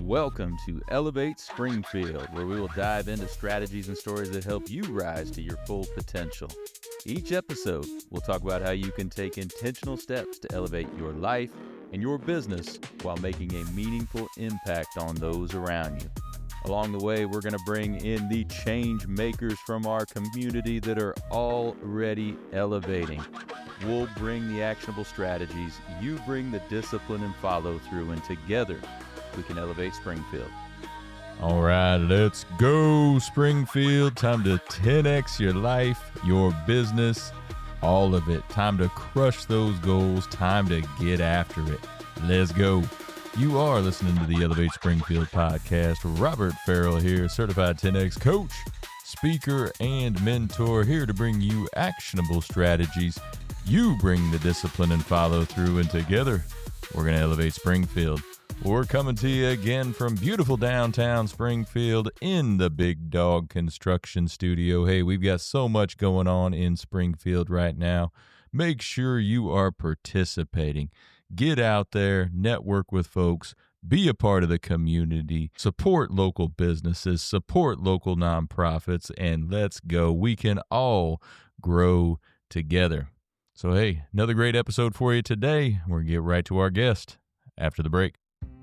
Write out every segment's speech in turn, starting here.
Welcome to Elevate Springfield, where we will dive into strategies and stories that help you rise to your full potential. Each episode, we'll talk about how you can take intentional steps to elevate your life and your business while making a meaningful impact on those around you. Along the way, we're going to bring in the change makers from our community that are already elevating. We'll bring the actionable strategies, you bring the discipline and follow through, and together we can elevate Springfield. All right, let's go, Springfield. Time to 10x your life, your business, all of it. Time to crush those goals. Time to get after it. Let's go. You are listening to the Elevate Springfield podcast. Robert Farrell here, certified 10X coach, speaker, and mentor, here to bring you actionable strategies. You bring the discipline and follow through, and together we're going to elevate Springfield. We're coming to you again from beautiful downtown Springfield in the Big Dog Construction Studio. Hey, we've got so much going on in Springfield right now. Make sure you are participating. Get out there, network with folks, be a part of the community, support local businesses, support local nonprofits, and let's go. We can all grow together. So, hey, another great episode for you today. We're going to get right to our guest after the break.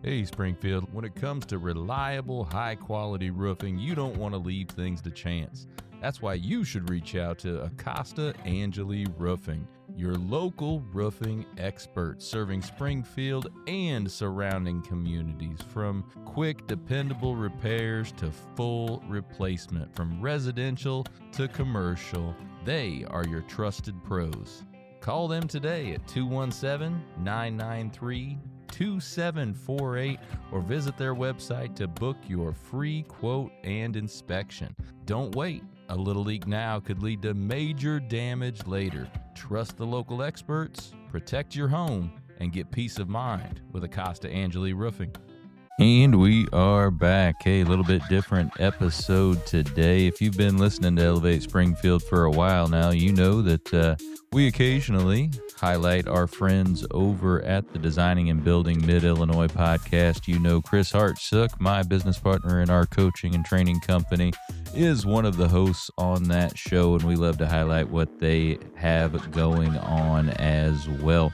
Hey, Springfield, when it comes to reliable, high-quality roofing, you don't want to leave things to chance. That's why you should reach out to Acosta Angeli Roofing, your local roofing expert, serving Springfield and surrounding communities. From quick, dependable repairs to full replacement, from residential to commercial, they are your trusted pros. Call them today at 217-993-2748 or visit their website to book your free quote and inspection. Don't wait. A little leak now could lead to major damage later. Trust the local experts, protect your home, and get peace of mind with Acosta Angeli Roofing. And we are back. Hey, a little bit different episode today. If you've been listening to Elevate Springfield for a while now, you know that we occasionally highlight our friends over at the Designing and Building Mid-Illinois podcast. You know, Chris Hartsook, my business partner in our coaching and training company, is one of the hosts on that show, and we love to highlight what they have going on as well.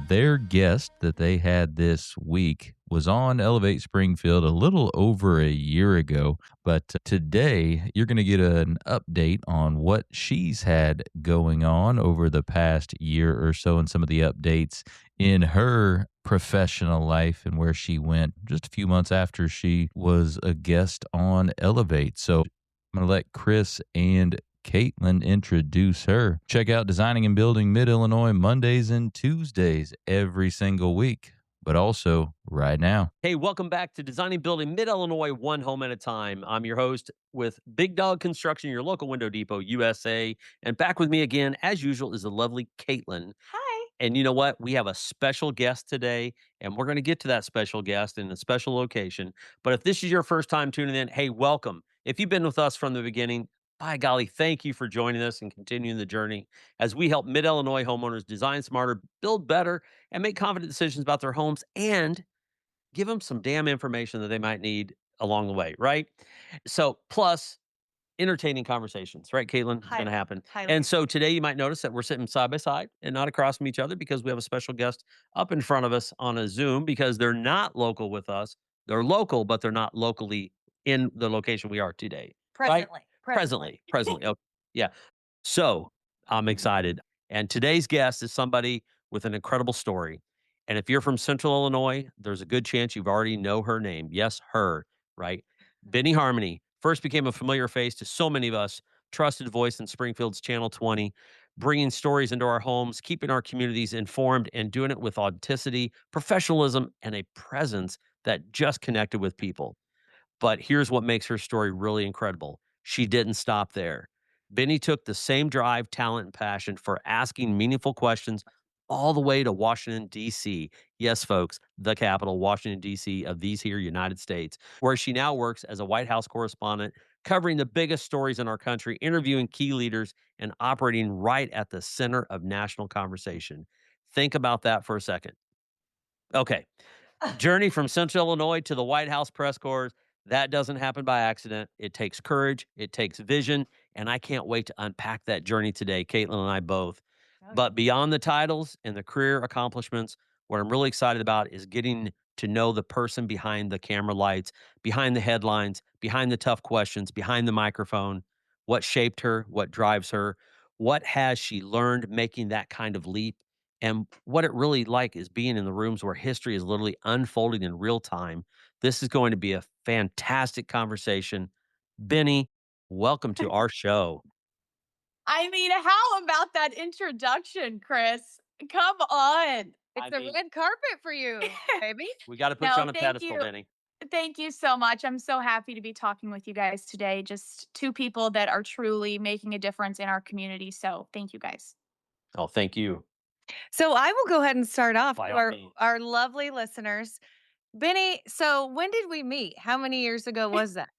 Their guest that they had this week was on Elevate Springfield a little over a year ago, but today you're going to get an update on what she's had going on over the past year or so and some of the updates in her professional life and where she went just a few months after she was a guest on Elevate. So I'm going to let Chris and Caitlin introduce her. Check out Designing and Building Mid-Illinois Mondays and Tuesdays every single week, but also right now. Hey, welcome back to Designing and Building Mid-Illinois, one home at a time. I'm your host with Big Dog Construction, your local window depot, USA. And back with me again, as usual, is the lovely Caitlin. Hi. And you know what? We have a special guest today, and we're going to get to that special guest in a special location. But if this is your first time tuning in, hey, welcome. If you've been with us from the beginning, by golly, thank you for joining us and continuing the journey as we help Mid-Illinois homeowners design smarter, build better, and make confident decisions about their homes and give them some damn information that they might need along the way, right? So, plus entertaining conversations, right, Caitlin? It's going to happen. And so today you might notice that we're sitting side by side and not across from each other because we have a special guest up in front of us on a Zoom because they're not local with us. They're local, but they're not locally in the location we are today. Presently. Right? Presently. Okay. Yeah. So I'm excited. And today's guest is somebody with an incredible story. And if you're from Central Illinois, there's a good chance you've already know her name. Yes, her, right? Beni Harmony first became a familiar face to so many of us, trusted voice in Springfield's Channel 20, bringing stories into our homes, keeping our communities informed, and doing it with authenticity, professionalism, and a presence that just connected with people. But here's what makes her story really incredible. She didn't stop there. Beni took the same drive, talent, and passion for asking meaningful questions all the way to Washington, D.C. Yes, folks, the capital, Washington, D.C. of these here United States, where she now works as a White House correspondent, covering the biggest stories in our country, interviewing key leaders, and operating right at the center of national conversation. Think about that for a second. Okay. Journey from Central Illinois to the White House press corps. That doesn't happen by accident. It takes courage, it takes vision, and I can't wait to unpack that journey today, Caitlin and I both. Oh, But beyond the titles and the career accomplishments, what I'm really excited about is getting to know the person behind the camera lights, behind the headlines, behind the tough questions, behind the microphone. What shaped her? What drives her? What has she learned making that kind of leap? And what it really like is being in the rooms where history is literally unfolding in real time. This is going to be a fantastic conversation. Benny, welcome to our show. I mean, how about that introduction, Chris? Come on. I It's a mean, red carpet for you, baby. we got to put you No, on a thank pedestal, you. Benny. Thank you so much. I'm so happy to be talking with you guys today. Just two people that are truly making a difference in our community. So thank you guys. Oh, thank you. So I will go ahead and start off By to all our, means. our lovely listeners. Benny, so when did we meet? How many years ago was that?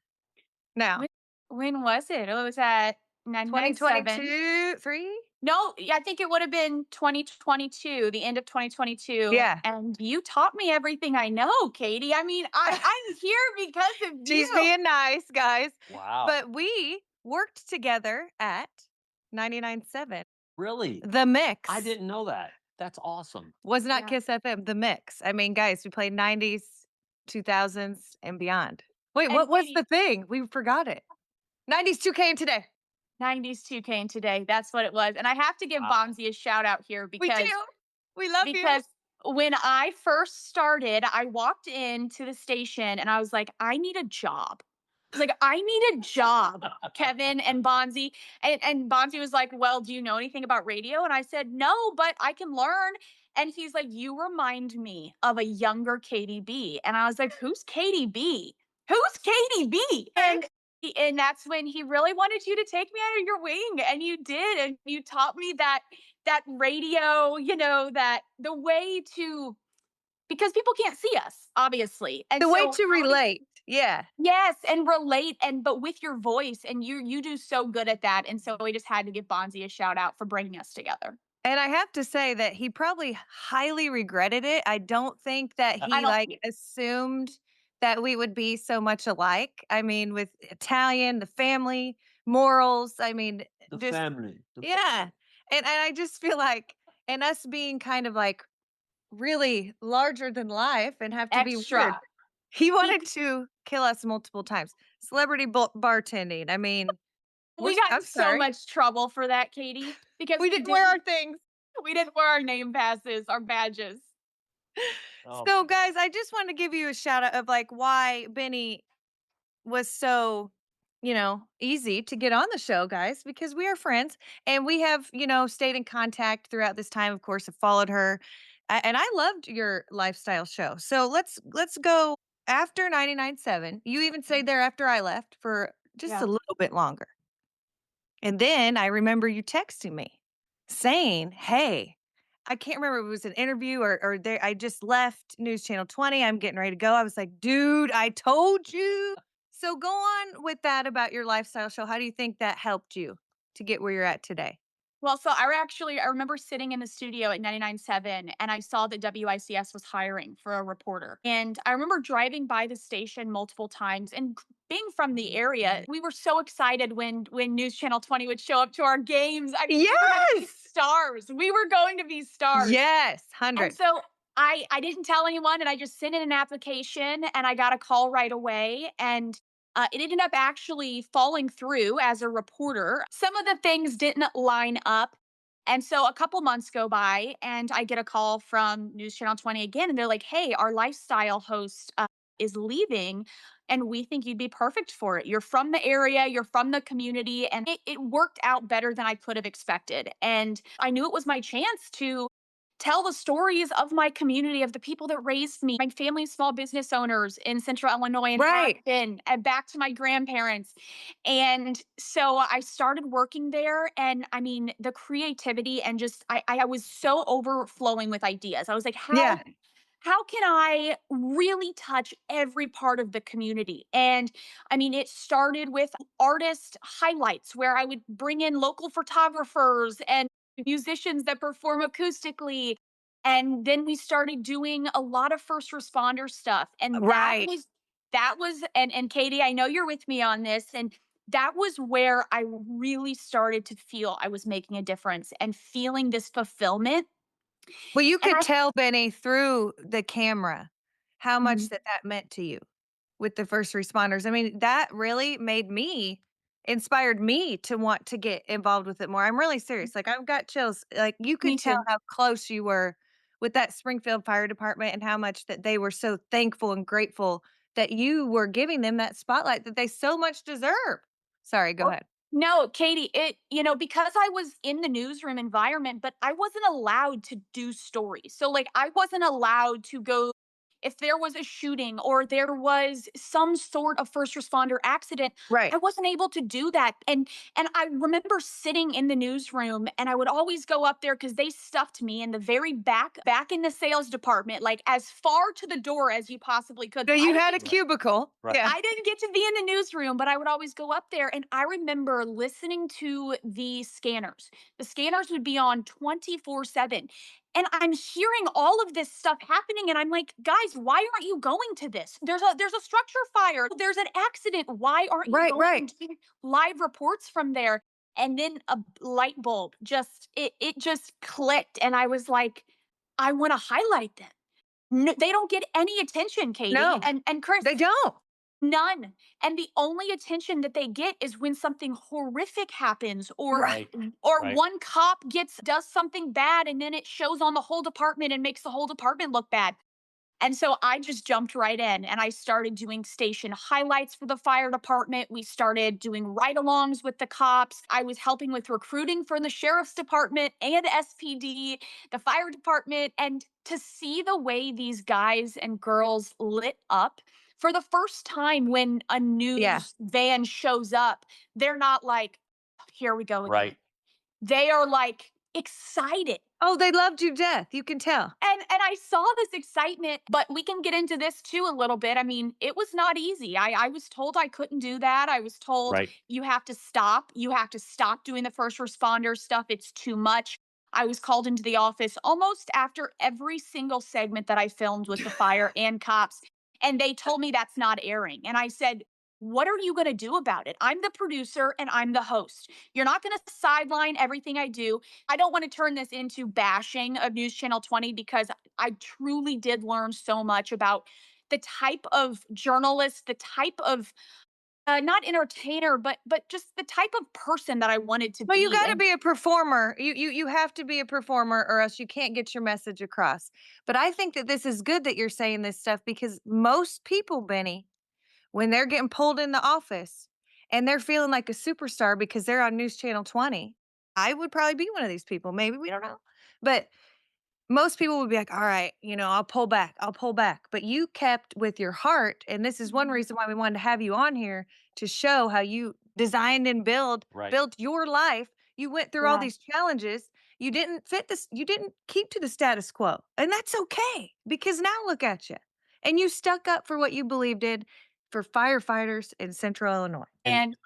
Now, When, when was it? It was at 997. 2022, 3? No, yeah, I think it would have been 2022, the end of 2022. Yeah. And you taught me everything I know, Katie. I mean, I'm here because of She's you. being nice, guys. Wow. But we worked together at 99.7. Really? The Mix. I didn't know that. That's awesome. Was not Yeah. Kiss FM, The Mix. I mean, guys, we played 90s, 2000s, and beyond. Wait, And what was Katie- the thing? We forgot it. 90s, 2K, and today. 90s 2K and today. That's what it was. And I have to give Wow. Bonzi a shout out here We because do. We love you. because when I first started, I walked into the station and I was like, I need a job. I was like, I need a job, Kevin and Bonzi. And Bonzi was like, well, do you know anything about radio? And I said, no, but I can learn. And he's like, you remind me of a younger Katie B. And I was like, who's Katie B? Who's Katie B? And that's when he really wanted you to take me under your wing, and you did, and you taught me that radio, that the way to, because people can't see us, obviously, and The way so to how relate. Yeah. yes, and relate, and but with your voice, and you do so good at that, and so we just had to give Bonzi a shout out for bringing us together. And I have to say that he probably highly regretted it. I don't think that he I don't. assumed that we would be so much alike. I mean, with Italian, the family, morals. I mean, The just family. yeah. And I just feel like, and us being kind of like really larger than life and have to be weird. Extra. He wanted to kill us multiple times. Celebrity bartending. I mean, We got I'm in so sorry. much trouble for that, Katie, because We didn't wear our things. we didn't wear our name passes, our badges. Oh, So, guys, I just want to give you a shout out of like why Benny was so, easy to get on the show, guys, because we are friends and we have, stayed in contact throughout this time. Of course, have followed her, and I loved your lifestyle show. So let's go after 99.7. You even stayed there after I left for just Yeah. a little bit longer, and then I remember you texting me saying, "Hey." I can't remember if it was an interview or there. I just left News Channel 20. I'm getting ready to go. I was like, dude, I told you. So go on with that about your lifestyle show. How do you think that helped you to get where you're at today? Well, so I remember sitting in the studio at 99.7 and I saw that WICS was hiring for a reporter. And I remember driving by the station multiple times and being from the area, we were so excited when News Channel 20 would show up to our games. I mean, we were gonna be Yes. stars. We were going to be stars. Yes, And 100. so I didn't tell anyone, and I just sent in an application, and I got a call right away. And it ended up actually falling through as a reporter. Some of the things didn't line up. And so a couple months go by, and I get a call from News Channel 20 again, and they're like, hey, our lifestyle host is leaving, and we think you'd be perfect for it. You're from the area, you're from the community, and it worked out better than I could have expected. And I knew it was my chance to tell the stories of my community, of the people that raised me, my family, small business owners in Central Illinois and Right. Acton, and back to my grandparents. And so I started working there. And I mean, the creativity and just, I was so overflowing with ideas. I was like, Yeah. how can I really touch every part of the community? And I mean, it started with artist highlights where I would bring in local photographers and musicians that perform acoustically. And then we started doing a lot of first responder stuff. And Right. that was and Katie, I know you're with me on this. And that was where I really started to feel I was making a difference and feeling this fulfillment. Well, you And could tell, Benny, through the camera how much Mhm. that meant to you with the first responders. I mean, that really inspired me to want to get involved with it more. I'm really serious. Like, I've got chills. Like, you Me could tell too. how close you were with that Springfield Fire Department and how much that they were so thankful and grateful that you were giving them that spotlight that they so much deserve. Sorry, go ahead. No, Katie, because I was in the newsroom environment, but I wasn't allowed to do stories. So, like, I wasn't allowed to go if there was a shooting or there was some sort of first responder accident. Right. I wasn't able to do that. And I remember sitting in the newsroom and I would always go up there because they stuffed me in the very back in the sales department, like as far to the door as you possibly could. So So I you didn't had a get cubicle. Right. Yeah. I didn't get to be in the newsroom, but I would always go up there. And I remember listening to the scanners. The scanners would be on 24/7. And I'm hearing all of this stuff happening. And I'm like, guys, why aren't you going to this? There's a structure fire. There's an accident. Why aren't you Right, going right. and doing live reports from there? And then a light bulb it just clicked. And I was like, I want to highlight them. No, they don't get any attention, Katie. No, And Chris, they don't. none. And the only attention that they get is when something horrific happens Right. or Right. one cop does something bad and then it shows on the whole department and makes the whole department look bad. And so I just jumped right in and I started doing station highlights for the fire department. We started doing ride alongs with the cops. I was helping with recruiting for the sheriff's department and SPD, the fire department. And to see the way these guys and girls lit up for the first time when a Yeah. news van shows up, they're not like, here we go again. Right. They are like excited. Oh, they loved you to death. You can tell. And I saw this excitement, but we can get into this too a little bit. I mean, it was not easy. I was told I couldn't do that. I was told Right. you have to stop. You have to stop doing the first responder stuff. It's too much. I was called into the office almost after every single segment that I filmed with the fire and cops. And they told me that's not airing. And I said, what are you going to do about it? I'm the producer and I'm the host. You're not going to sideline everything I do. I don't want to turn this into bashing of News Channel 20 because I truly did learn so much about the type of journalist, the type of not entertainer, but just the type of person that I wanted to Well, you be. gotta And be a performer. You have to be a performer or else you can't get your message across. But I think that this is good that you're saying this stuff because most people, Benny, when they're getting pulled in the office and they're feeling like a superstar because they're on News Channel 20, I would probably be one of these people. Maybe we don't know. But most people would be like, all right, I'll pull back. I'll pull back. But you kept with your heart. And this is one Mhm. reason why we wanted to have you on here to show how you designed and Right. built your life. You went through all Yeah. these challenges. You didn't fit this, you didn't keep to the status quo. And that's okay because now look at you. And you stuck up for what you believed in for firefighters in Central Illinois. And And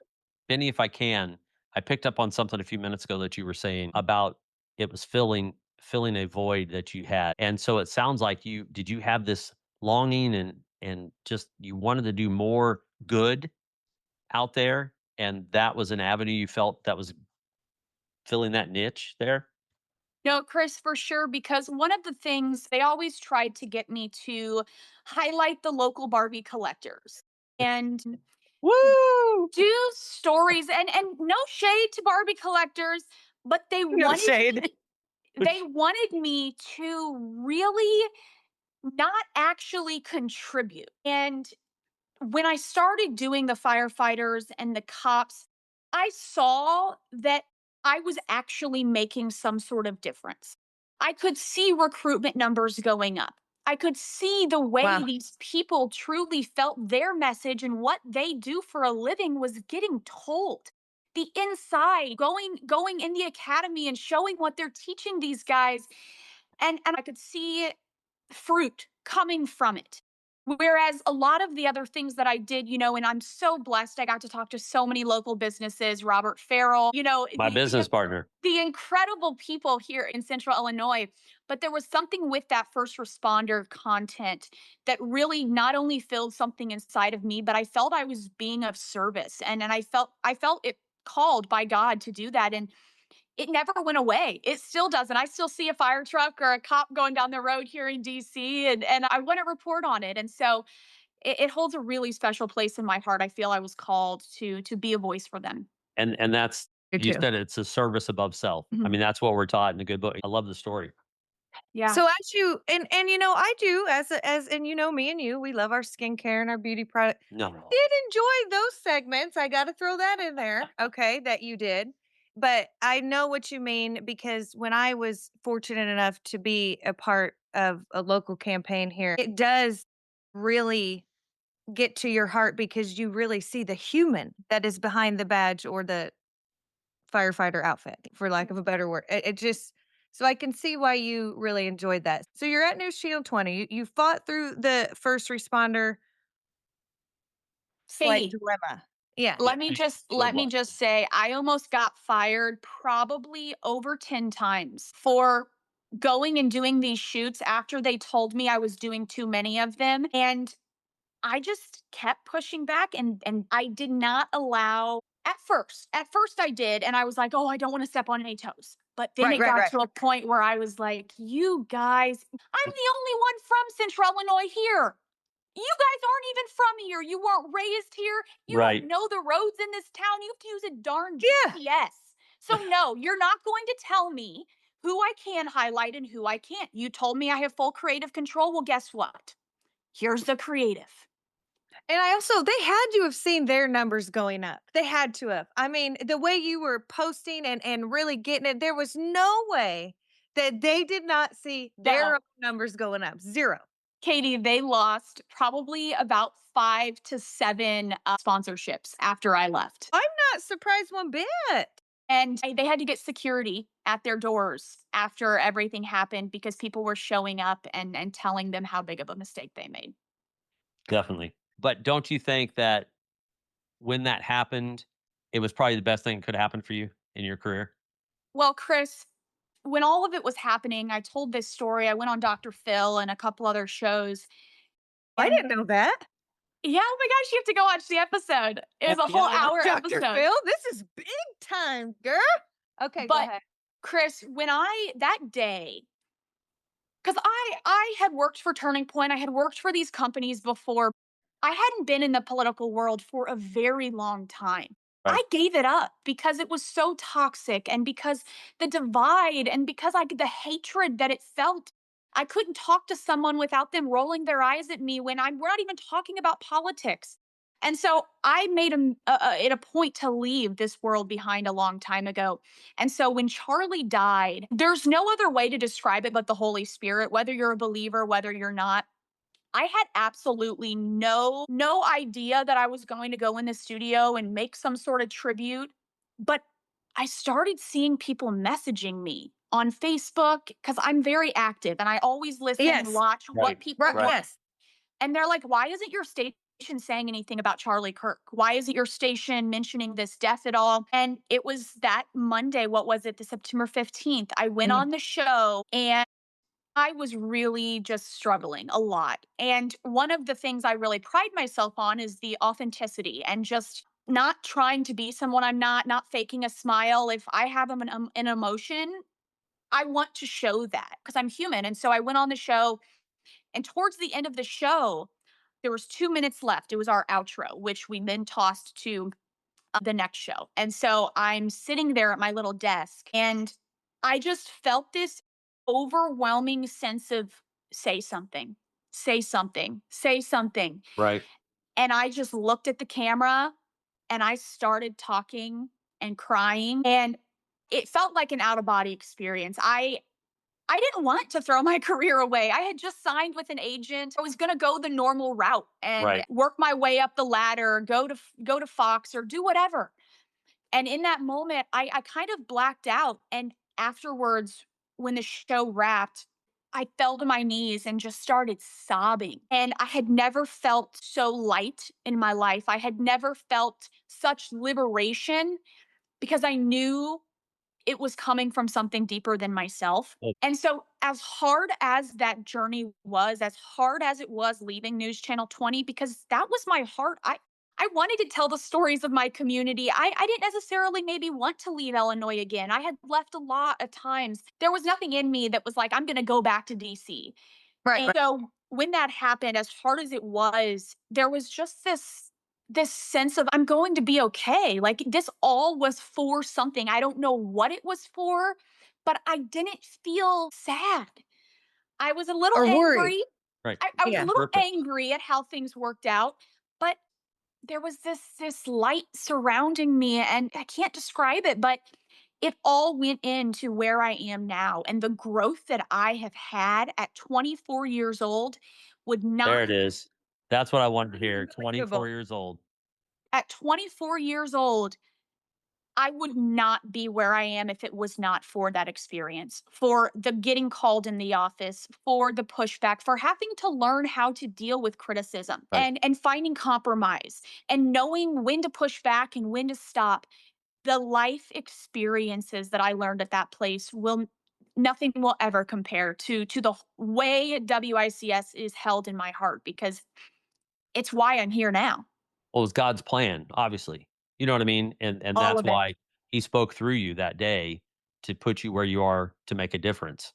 Benny, if I can, I picked up on something a few minutes ago that you were saying about it was filling a void that you had. And so it sounds like you have this longing and just you wanted to do more good out there and that was an avenue you felt that was filling that niche there? no, Chris, for sure, because one of the things they always tried to get me to highlight the local Barbie collectors and Woo! do stories and no shade to Barbie collectors, but No shade. they wanted me to really not actually contribute. And when I started doing the firefighters and the cops, I saw that I was actually making some sort of difference. I could see recruitment numbers going up. I could see the way Wow. these people truly felt their message and what they do for a living was getting told. The inside, going in the academy and showing what they're teaching these guys and I could see fruit coming from it. Whereas a lot of the other things that I did, and I'm so blessed, I got to talk to so many local businesses, Robert Farrell, My business partner. the incredible people here in Central Illinois. But there was something with that first responder content that really not only filled something inside of me, but I felt I was being of service. And I felt it called by God to do that. And it never went away. It still doesn't. I still see a fire truck or a cop going down the road here in DC, and I want to report on it. And so it holds a really special place in my heart. I feel I was called to be a voice for them. And that's Me you too. said it's a service above self. I Mhm. mean, that's what we're taught in the good book. I love the story. Yeah. So as you and I do as and me and you, we love our skincare and our beauty product. No. Did enjoy those segments. I got to throw that in there. Okay, that you did. But I know what you mean because when I was fortunate enough to be a part of a local campaign here, it does really get to your heart because you really see the human that is behind the badge or the firefighter outfit, for lack of a better word. It just so I can see why you really enjoyed that. So you're at New Shield 20. You fought through the first responder like Katie, dilemma. Yeah. Yeah. let me just say I almost got fired probably over 10 times for going and doing these shoots after they told me I was doing too many of them. And I just kept pushing back and I did not allow at first I did and I was like, "Oh, I don't want to step on any toes." But then Right, it right, got right. to a point where I was like, "You guys, I'm the only one from Central Illinois here. You guys aren't even from here. You weren't raised here. You don't Right. know the roads in this town. You have to use a darn Yeah. GPS. So no, you're not going to tell me who I can highlight and who I can't. You told me I have full creative control. Well, guess what? Here's the creative." And I also they had to have seen their numbers going up. They had to have. I mean, the way you were posting and really getting it, there was no way that they did not see their No. own numbers going up. 0. Katie, they lost probably about 5 to 7 sponsorships after I left. I'm not surprised one bit. And they had to get security at their doors after everything happened because people were showing up and telling them how big of a mistake they made. Definitely. But don't you think that when that happened, it was probably the best thing that could happen for you in your career? Well, Chris, when all of it was happening, I told this story. I went on Dr. Phil and a couple other shows. I And didn't know that. yeah, oh my gosh, you have to go watch the episode. It was a Yeah, whole I know. hour Dr. episode. Phil, this is big time, girl. Okay, go But ahead. Chris, when I that day, because I had worked for Turning Point, I had worked for these companies before. I hadn't been in the political world for a very long time. Right. I gave it up because it was so toxic and because the divide and because the hatred that it felt. I couldn't talk to someone without them rolling their eyes at me when we're not even talking about politics. And so I made it a point to leave this world behind a long time ago. And so when Charlie died, there's no other way to describe it but the Holy Spirit, whether you're a believer, whether you're not. I had absolutely no idea that I was going to go in the studio and make some sort of tribute, but I started seeing people messaging me on Facebook because I'm very active and I always listen and Yes. watch what Right. people Right, Right. yes. and they're like, "Why isn't your station saying anything about Charlie Kirk? Why isn't your station mentioning this death at all?" And it was that Monday, what was it, the September 15th, I went Mhm. on the show and I was really just struggling a lot. And one of the things I really pride myself on is the authenticity and just not trying to be someone I'm not, not faking a smile. If I have an emotion, I want to show that because I'm human. And so I went on the show, and towards the end of the show, there was 2 minutes left. It was our outro, which we then tossed to the next show. And so I'm sitting there at my little desk and I just felt this overwhelming sense of say something, say something, say something. Right. And I just looked at the camera and I started talking and crying and it felt like an out of body experience. I didn't want to throw my career away. I had just signed with an agent. I was going to go the normal route and Right. work my way up the ladder, go to Fox or do whatever. And in that moment, I kind of blacked out. And afterwards, when the show wrapped, I fell to my knees and just started sobbing. And I had never felt so light in my life. I had never felt such liberation because I knew it was coming from something deeper than myself. Oh, And so, as hard as that journey was, as hard as it was leaving News Channel 20, because that was my heart. I wanted to tell the stories of my community. I didn't necessarily maybe want to leave Illinois again. I had left a lot of times. There was nothing in me that was like, I'm going to go back to DC. Right, And right. so when that happened, as hard as it was, there was just this sense of I'm going to be okay. Like this all was for something. I don't know what it was for, but I didn't feel sad. I was a little Or worried. angry. right. I was a Yeah. little Perfect. angry at how things worked out, but there was this light surrounding me and I can't describe it, but it all went into where I am now and the growth that I have had at 24 years old would not There it is. That's what I wanted to hear. 24 Unbelievable. years old. at 24 years old I would not be where I am if it was not for that experience, for the getting called in the office, for the pushback, for having to learn how to deal with criticism Right. and finding compromise and knowing when to push back and when to stop. The life experiences that I learned at that place will nothing will ever compare to the way WICS is held in my heart because it's why I'm here now. Well, it was God's plan, obviously. You know what I mean? And All that's of it. why he spoke through you that day to put you where you are to make a difference.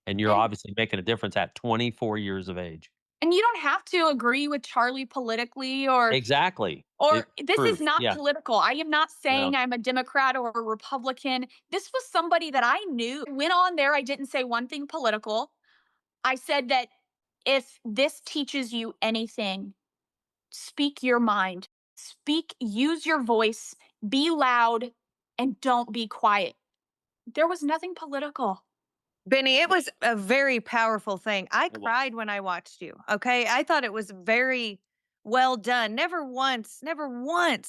And you're And obviously making a difference at 24 years of age. and you don't have to agree with Charlie politically Exactly. or It this is proof. not Yeah. political. I am not No. saying I'm a Democrat or a Republican. This was somebody that I knew. Went on there, I didn't say one thing political. I said that if this teaches you anything, speak your mind. Speak, use your voice, be loud, and don't be quiet. There was nothing political. Benny, it was a very powerful thing. I It wa- cried when I watched you. Okay. I thought it was very well done. Never once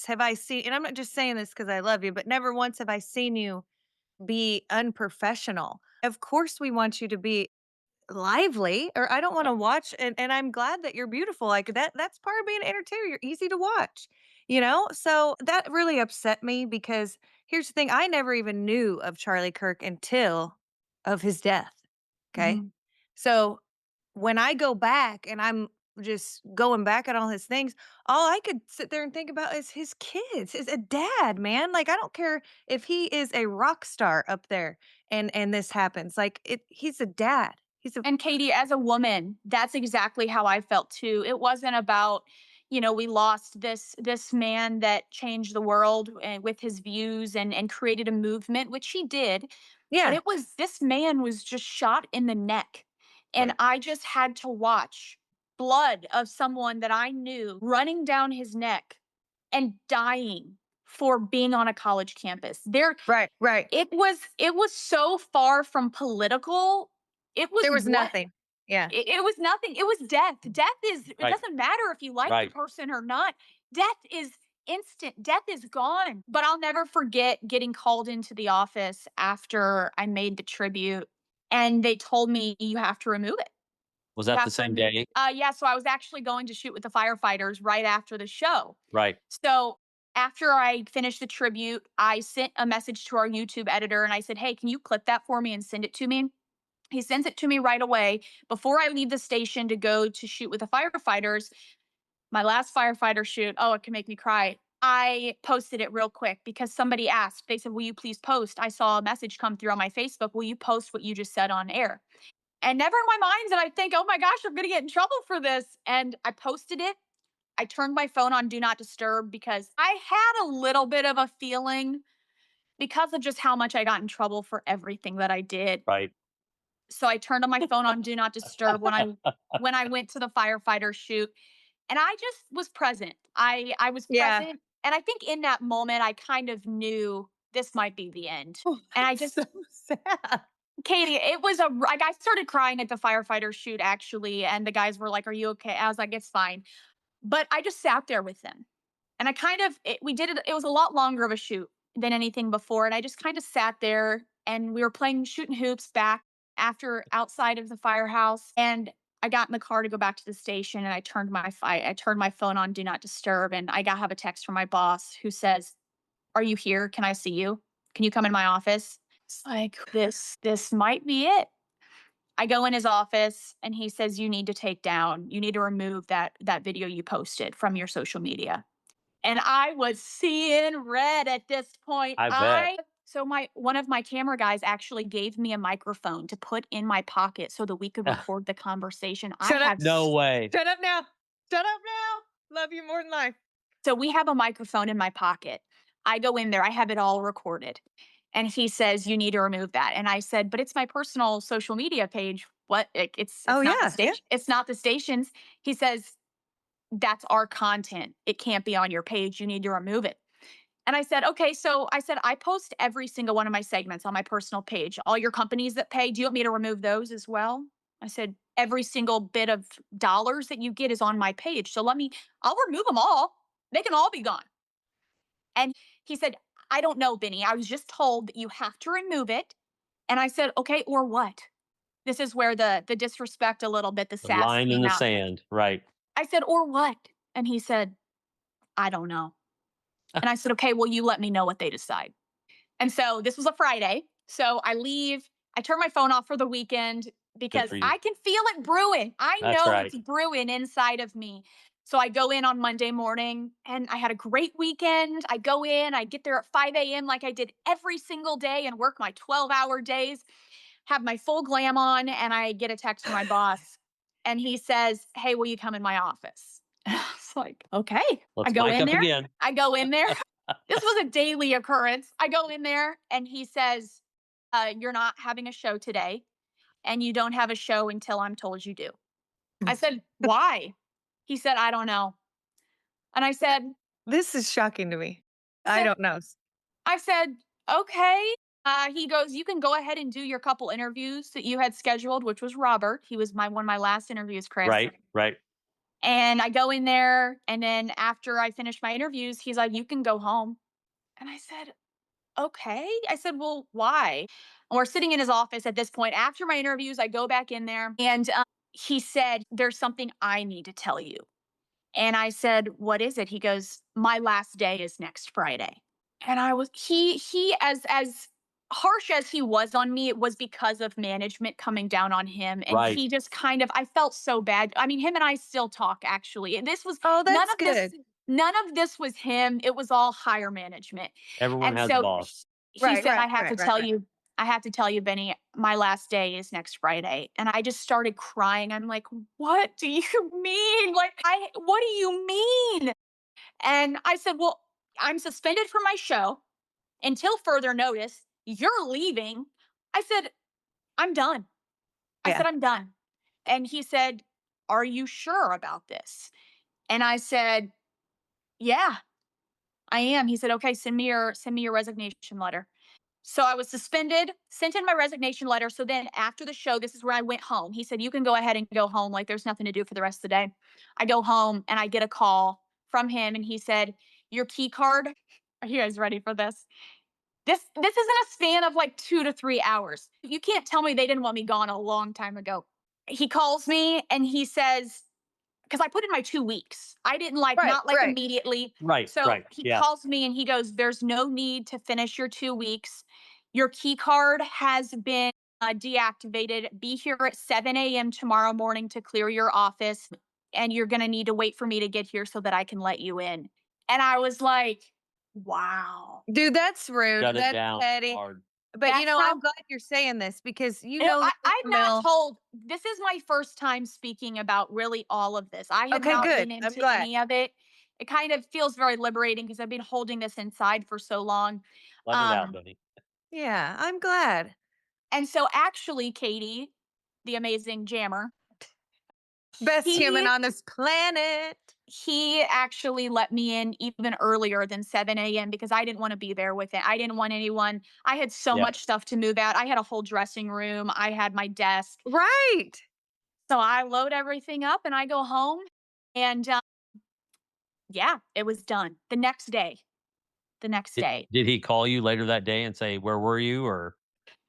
have I seen, and I'm not just saying this because I love you, but never once have I seen you be unprofessional. Of course, we want you to be lively, or I don't Right. wanna watch, and I'm glad that you're beautiful, like, that's part of being an entertainer, you're easy to watch, you know? So, that really upset me because here's the thing, I never even knew of Charlie Kirk until of his death, okay? Mhm. So, when I go back and I'm just going back at all his things, all I could sit there and think about is his kids, his a dad, man. Like I don't care if he is a rock star up there and this happens. Like he's a dad. He's a And Katie, as a woman, that's exactly how I felt too. It wasn't about, we lost this man that changed the world with his views and created a movement, which he did. But yeah, it was this man was just shot in the neck. And Right. I just had to watch blood of someone that I knew running down his neck and dying for being on a college campus. right, right. It was so far from political. It was There was what nothing. Yeah. it was nothing. It was death. Death is it Right. doesn't matter if you like the Right. person or not. Death is instant. Death is gone. But I'll never forget getting called into the office after I made the tribute and they told me you have to remove it. Was You that the have to same remove day? yeah, so I was actually going to shoot with the firefighters right after the show. Right. So after I finished the tribute, I sent a message to our YouTube editor and I said, "Hey, can you clip that for me and send it to me?" He sends it to me right away. Before I leave the station to go to shoot with the firefighters, my last firefighter shoot, oh, it can make me cry. I posted it real quick because somebody asked. They said, "Will you please post?" I saw a message come through on my Facebook. "Will you post what you just said on air?" And never in my mind did I think, "Oh my gosh, I'm going to get in trouble for this." And I posted it. I turned my phone on do not disturb because I had a little bit of a feeling because of just how much I got in trouble for everything that I did. Right. So I turned on my phone on do not disturb when I went to the firefighter shoot and I just was present. I was Yeah. present and I think in that moment I kind of knew this might be the end. Oh, And I that's so just sad. Katie, it was like I started crying at the firefighter shoot actually and the guys were like, "Are you okay?" I was like, "It's fine." But I just sat there with them. And I kind of we did it was a lot longer of a shoot than anything before and I just kind of sat there and we were playing shooting hoops back after outside of the firehouse, and I got in the car to go back to the station, and I turned my phone on do not disturb, and I have a text from my boss who says, "Are you here? Can I see you? Can you come in my office?" It's like this might be it. I go in his office and he says, you need to remove that video you posted from your social media. And I was seeing red at this point. I bet. So my one of my camera guys actually gave me a microphone to put in my pocket so that we could record the conversation. Shut up. No way. Shut up now. Shut up now. Love you more than life. So we have a microphone in my pocket. I go in there, I have it all recorded. And he says, "You need to remove that." And I said, "But it's my personal social media page. What? It's Oh, not the yeah, station. It's not the station's." He says, "That's our content. It can't be on your page. You need to remove it." And I said, "Okay." So I said, "I post every single one of my segments on my personal page. All your companies that pay, do you want me to remove those as well?" I said, "Every single bit of dollars that you get is on my page. So I'll remove them all. They can all be gone." And he said, "I don't know, Benny. I was just told that you have to remove it." And I said, "Okay, or what?" This is where the disrespect a little bit, the The sass line in came the out. sand. Right. I said, "Or what?" And he said, "I don't know." And I said, "Okay, well, you let me know what they decide." And so this was a Friday. So I leave. I turn my phone off for the weekend because for you. I can feel it brewing. I That's know right. it's brewing inside of me. So I go in on Monday morning and I had a great weekend. I go in, I get there at 5 a.m. like I did every single day and work my 12-hour days, have my full glam on, and I get a text from my boss. And he says, "Hey, will you come in my office?" It's like, okay. Let's mic up again. I go in there. This was a daily occurrence. I go in there and he says, "You're not having a show today, and you don't have a show until I'm told you do." I said, "Why?" He said, "I don't know." And I said, This is shocking to me. I don't know. I said, "Okay." He goes, "You can go ahead and do your couple interviews that you had scheduled," which was Robert. He was one of my last interviews, Chris. Right. Right. And I go in there, and then after I finish my interviews, he's like, "You can go home." And I said, "Okay." I said, "Well, why?" And we're sitting in his office at this point. After my interviews, I go back in there and he said, "There's something I need to tell you." And I said, "What is it?" He goes, "My last day is next Friday." And I was, he, as harsh as he was on me, it was because of management coming down on him. And Right. he just kind of, I felt so bad. I mean, him and I still talk actually. And this was, Oh, none that's of this, good. none of this was him. It was all higher management. Everyone And has a so boss. he Right, said, right, right, right. I have to tell you, Benny, my last day is next Friday." And I just started crying. I'm like, "What do you mean? What do you mean?" And I said, "Well, I'm suspended from my show until further notice. You're leaving." I said, "I'm done." I Yeah. said, "I'm done." And he said, "Are you sure about this?" And I said, "Yeah, I am." He said, "Okay, send me your resignation letter." So I was suspended, sent in my resignation letter. So then after the show, this is where I went home. He said, "You can go ahead and go home. Like there's nothing to do for the rest of the day." I go home and I get a call from him and he said, "Your key card." Are you guys ready for this? This is in a span of like 2 to 3 hours. You can't tell me they didn't want me gone a long time ago. He calls me and he says, because I put in my 2 weeks. I didn't Right, not like right. immediately. Right. So Right. he Yeah. calls me and he goes, "There's no need to finish your 2 weeks. Your key card has been deactivated. Be here at 7 a.m. tomorrow morning to clear your office. And you're going to need to wait for me to get here so that I can let you in." And I was like, wow. Dude, that's rude. Shut it That's down petty. hard. But That's how I'm glad you're saying this because I'm Mr. not Mill. told. This is my first time speaking about really all of this. I have Okay, not good. been I'm into glad. any of it. It kind of feels very liberating because I've been holding this inside for so long. Let it out, Um, Benny. Yeah, I'm glad. and so actually, Katie, the amazing jammer, Best human he on this planet. he actually let me in even earlier than 7 a.m. because I didn't want to be there with it. I didn't want anyone. I had so Yeah. much stuff to move out. I had a whole dressing room. I had my desk. Right. So I load everything up and I go home. And yeah, it was done the next day. The next Did, day. did he call you later that day and say, "Where were you?" Or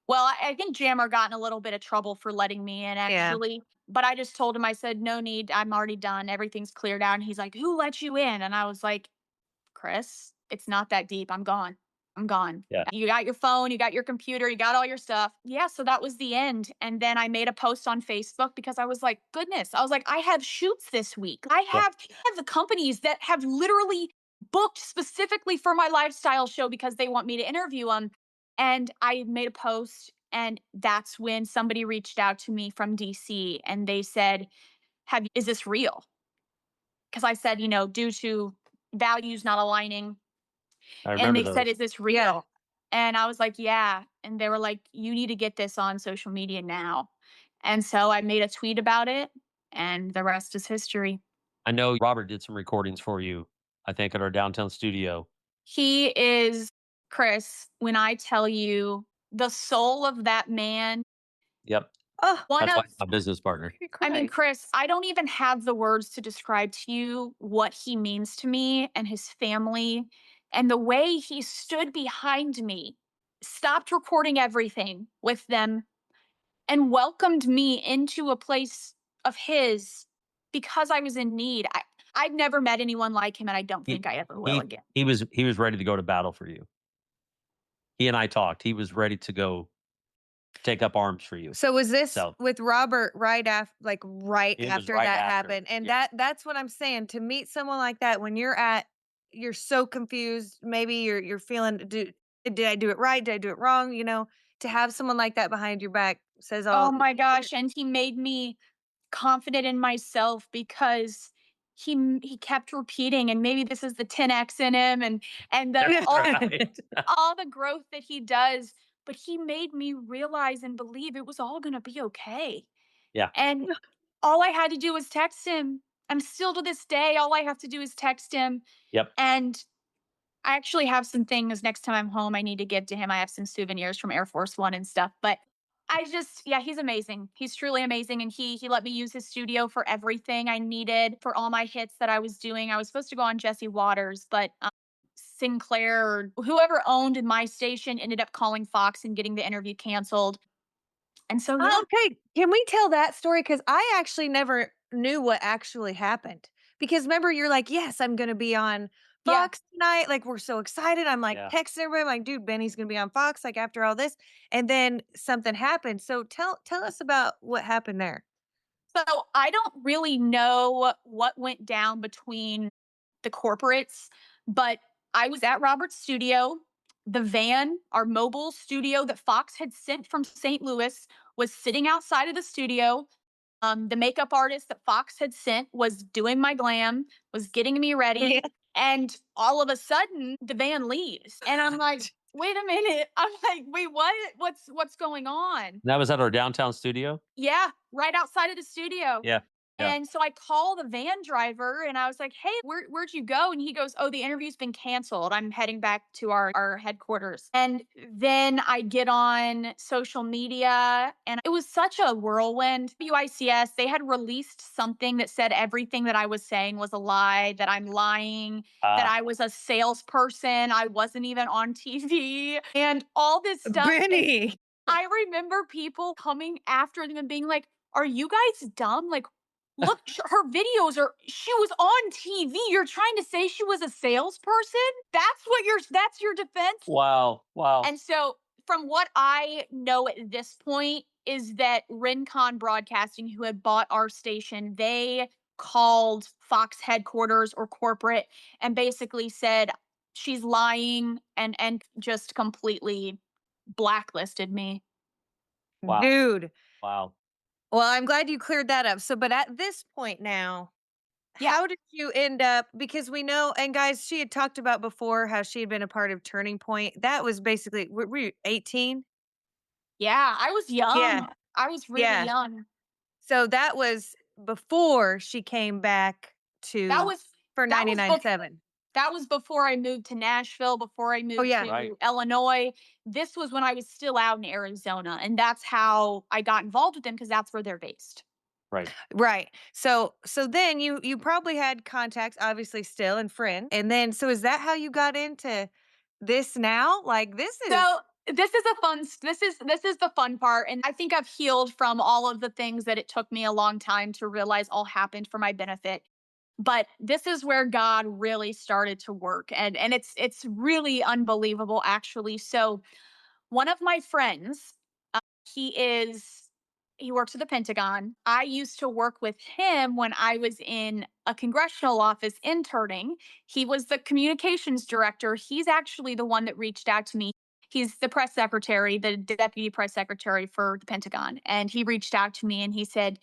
Well, I think Jammer got in a little bit of trouble for letting me in Yeah. actually, but I just told him, I said, "No need, I'm already done, everything's cleared out," and he's like, "Who let you in?" And I was like, "Chris, it's not that deep, I'm gone. I'm gone. Yeah. You got your phone, you got your computer, you got all your stuff." Yeah, so that was the end, and then I made a post on Facebook because I was like, "Goodness," I was like, "I have shoots this week. Yeah. I have the companies that have literally booked specifically for my lifestyle show because they want me to interview them." And I made a post, and that's when somebody reached out to me from DC and they said, "Have is this real?" Because I said, due to values not aligning, I and remember they said, those. "Is this Yeah. real?" And I was like, "Yeah." And they were like, "You need to get this on social media now." And so I made a tweet about it, and the rest is history. I know Robert did some recordings for you, I think, at our downtown studio. He is, Chris, when I tell you the soul of that man, Yep. Oh, one That's why of he's my business partner. you're I mean, crying. Chris, I don't even have the words to describe to you what he means to me and his family and the way he stood behind me, stopped recording everything with them, and welcomed me into a place of his because I was in need. I've never met anyone like him, and I don't He think I ever will he again. he was ready to go to battle for you. He and I talked. He was ready to go take up arms for you. So was this So, with Robert right it was after right that after. happened? And Yeah. that's what I'm saying. To meet someone like that when you're so confused, maybe you're feeling did I do it right? Did I do it wrong? To have someone like that behind your back says Oh all. my gosh, and he made me confident in myself because he kept repeating, and maybe this is the 10x in him, and the That's all right. all the growth that he does, but he made me realize and believe it was all going to be okay. Yeah. And all I had to do was text him. I'm still to this day, all I have to do is text him. Yep. And I actually have some things next time I'm home I need to give to him. I have some souvenirs from Air Force One and stuff, but yeah, he's amazing. He's truly amazing, and he let me use his studio for everything I needed for all my hits that I was doing. I was supposed to go on Jesse Waters, but Sinclair or whoever owned my station ended up calling Fox and getting the interview canceled. And so yeah, Okay, can we tell that story? Because I actually never knew what actually happened. Because remember, you're like, "Yes, I'm gonna be on yeah. Fox tonight." Like, we're so excited. I'm like Yeah. texting everybody, I'm like, "Dude, Benny's gonna be on Fox." Like after all this, and then something happened. So tell us about what happened there. So I don't really know what went down between the corporates, but I was at Robert's studio. The van, our mobile studio that Fox had sent from St. Louis, was sitting outside of the studio. The makeup artist that Fox had sent was doing my glam, was getting me ready, Yeah. and all of a sudden the van leaves. And I'm like, wait a minute. I'm like, wait, what? What's going on? That was at our downtown studio? Yeah, right outside of the studio. Yeah. Yeah. And so I call the van driver and I was like, "Hey, where'd you go?" And he goes, "Oh, the interview's been canceled. I'm heading back to our headquarters." And then I get on social media and it was such a whirlwind. WICS, they had released something that said everything that I was saying was a lie, that I'm lying, that Ah, I was a salesperson, I wasn't even on TV, and all this stuff. Benny. I remember people coming after them and being like, "Are you guys dumb? Like, look, her videos are, she was on TV. You're trying to say she was a salesperson? That's your defense?" wow. Wow. And so, from what I know at this point, is that Rincon Broadcasting, who had bought our station, they called Fox headquarters or corporate and basically said, "She's lying," and just completely blacklisted me. Wow. Dude. Wow. Well, I'm glad you cleared that up. So, but at this point now, Yeah. how did you end up? Because we know, and guys, she had talked about before how she had been a part of Turning Point. That was basically, were you 18? Yeah, I was Yeah. young. I was really Yeah. young. So that was before she came back That to was for that was bef 99.7. that was before I moved to Nashville, before I Oh moved yeah. Right. to Illinois. This was when I was still out in Arizona, and that's how I got involved with them because that's where they're based. Right. Right. So then you probably had contacts, obviously still and friends. And then so is that how you got into this now? Like this is So this is the fun part, and I think I've healed from all of the things that it took me a long time to realize all happened for my benefit. But this is where God really started to work, and it's really unbelievable actually. So one of my friends, he is he works at the Pentagon. I used to work with him when I was in a congressional office interning. He was the communications director. He's actually the one that reached out to me. He's the press secretary, the deputy press secretary for the Pentagon. And he reached out to me and he said,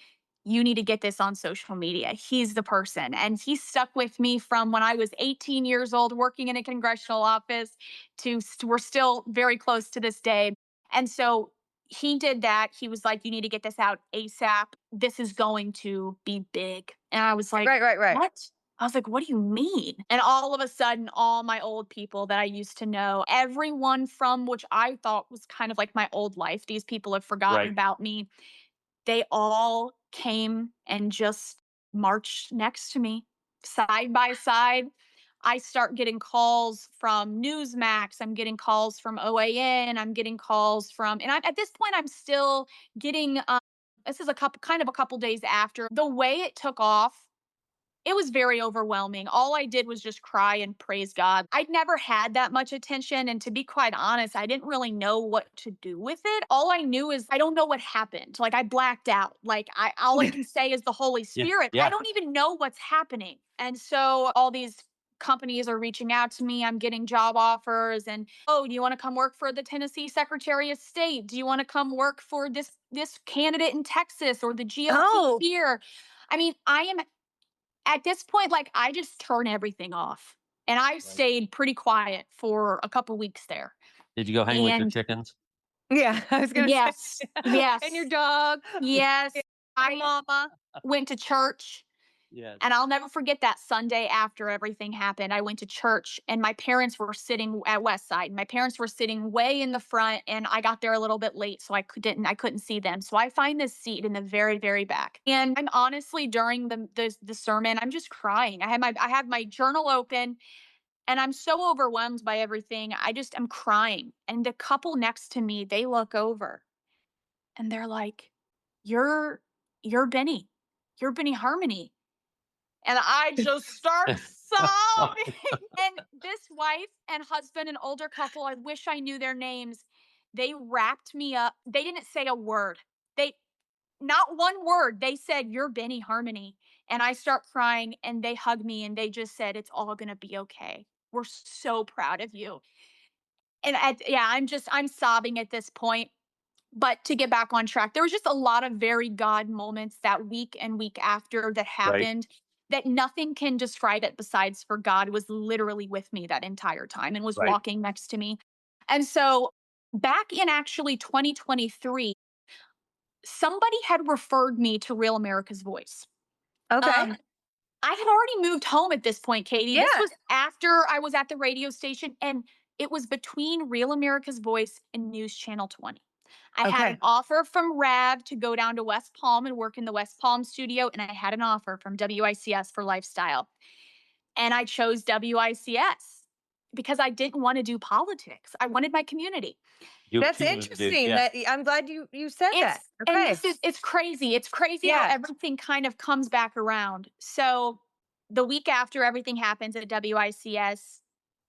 "You need to get this on social media." He's the person. And he stuck with me from when I was 18 years old working in a congressional office to we're still very close to this day. And so he did that. He was like, "You need to get this out ASAP. This is going to be big." And I was like, Right. "What?" I was like, "What do you mean?" And all of a sudden, all my old people that I used to know, everyone from which I thought was kind of like my old life, these people have forgotten Right. about me. They all came and just marched next to me side by side. I start getting calls from Newsmax. I'm getting calls from OAN. I'm getting calls from, and at this point, I'm still getting, this is a couple days after. The way it took off, it was very overwhelming. All I did was just cry and praise God. I'd never had that much attention. And to be quite honest, I didn't really know what to do with it. All I knew is I don't know what happened. Like I blacked out. All I can say is the Holy Yeah. Spirit. I Yeah. don't even know what's happening. And so all these companies are reaching out to me. I'm getting job offers and, "Oh, do you want to come work for the Tennessee Secretary of State? Do you want to come work for this candidate in Texas or the GOP Oh, here?" I mean, I am at this point, like, I just turn everything off, and I Right. stayed pretty quiet for a couple weeks there, Did you go hang with your and chickens? yeah. I was gonna say, yes, and your yes, dog, yes, yeah, your I mama. went to church, Yes. and I'll never forget that Sunday after everything happened. I went to church, and my parents were sitting at West Side. My parents were sitting way in the front, and I got there a little bit late, so I couldn't see them. So I find this seat in the very, very back, and I'm honestly during the sermon, I'm just crying. I have my journal open, and I'm so overwhelmed by everything. I'm crying, and the couple next to me, they look over, and they're like, "You're you're Benny. You're Benny Harmony." And I just start sobbing. And this wife and husband, an older couple, I wish I knew their names. They wrapped me up. They didn't say a word. They Not one word. They said, "You're Benny Harmony." And I start crying and they hug me and they just said, "It's all gonna be okay. We're so proud of you." And yeah, I'm sobbing at this point. But to get back on track, there was just a lot of very God moments that week and week after that Right. happened that nothing can describe it besides for God was literally with me that entire time and was Right. walking next to me. And so back in actually 2023, somebody had referred me to Real America's Voice. Okay. Um, I had already moved home at this point, Katie. Yeah. This was after I was at the radio station, and it was between Real America's Voice and News Channel 20. I had an Okay. offer from RAB to go down to West Palm and work in the West Palm studio, and I had an offer from WICS for lifestyle. And I chose WICS because I didn't want to do politics. I wanted my community. That's You wanted to do, interesting. yeah. That I'm glad you said that. Okay. It's crazy. It's crazy how Yeah. everything kind of comes back around. So the week after everything happens at WICS,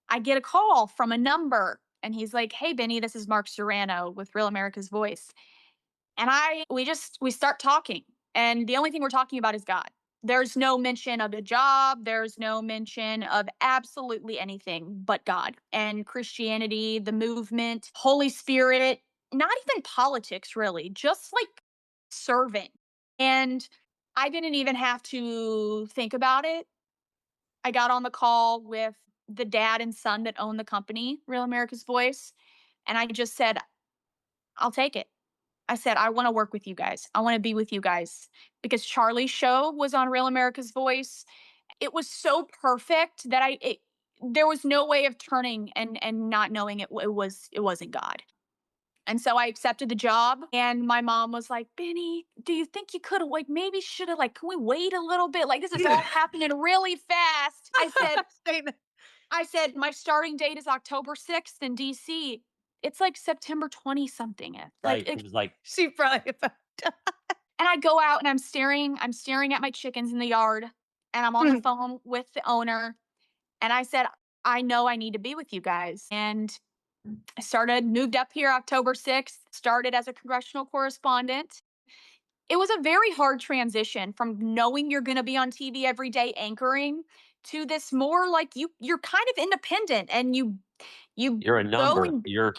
I get a call from a number and he's like, "Hey Benny, this is Mark Serrano with Real America's Voice." And we start talking. And the only thing we're talking about is God. There's no mention of a job, there's no mention of absolutely anything but God and Christianity, the movement, Holy Spirit, not even politics really, just like serving. And I didn't even have to think about it. I got on the call with the dad and son that own the company, Real America's Voice, and I just said, "I'll take it." I said, "I want to work with you guys. I want to be with you guys." Because Charlie's show was on Real America's Voice. It was so perfect that there was no way of turning and not knowing it wasn't God. And so I accepted the job and my mom was like, "Benny, do you think you could have like maybe should have like can we wait a little bit? Like this is all happening really fast." I said, "My starting date is October 6th in DC." It's like September 20 something. Right. It was like, She probably about And I go out and I'm staring at my chickens in the yard, and I'm on the phone with the owner, and I said, "I know I need to be with you guys." And moved up here October 6th, started as a congressional correspondent. It was a very hard transition from knowing you're going to be on TV every day anchoring to this more like you're kind of independent, and you you're a go number. and You're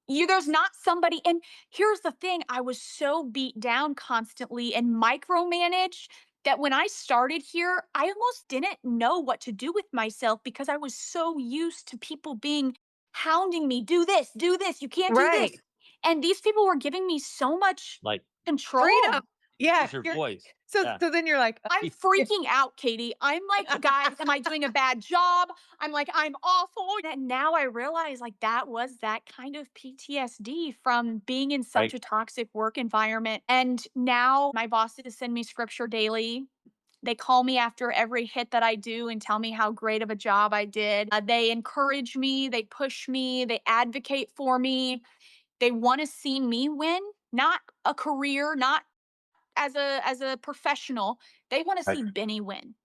you there's not somebody. And here's the thing, I was so beat down constantly and micromanaged that when I started here, I almost didn't know what to do with myself because I was so used to people being hounding me, do this, you can't do this. right. And these people were giving me so much like, control. Freedom. Yeah. use your You're voice. so Yeah. so then you're like, I'm freaking out, Katie. I'm like, guys, am I doing a bad job? I'm like, I'm awful. And now I realize like that was that kind of PTSD from being in such Right. a toxic work environment. And now my bosses send me scripture daily. They call me after every hit that I do and tell me how great of a job I did. They encourage me, they push me, they advocate for me. They want to see me win, not a career, not as a professional. They want to Right. see Benny win.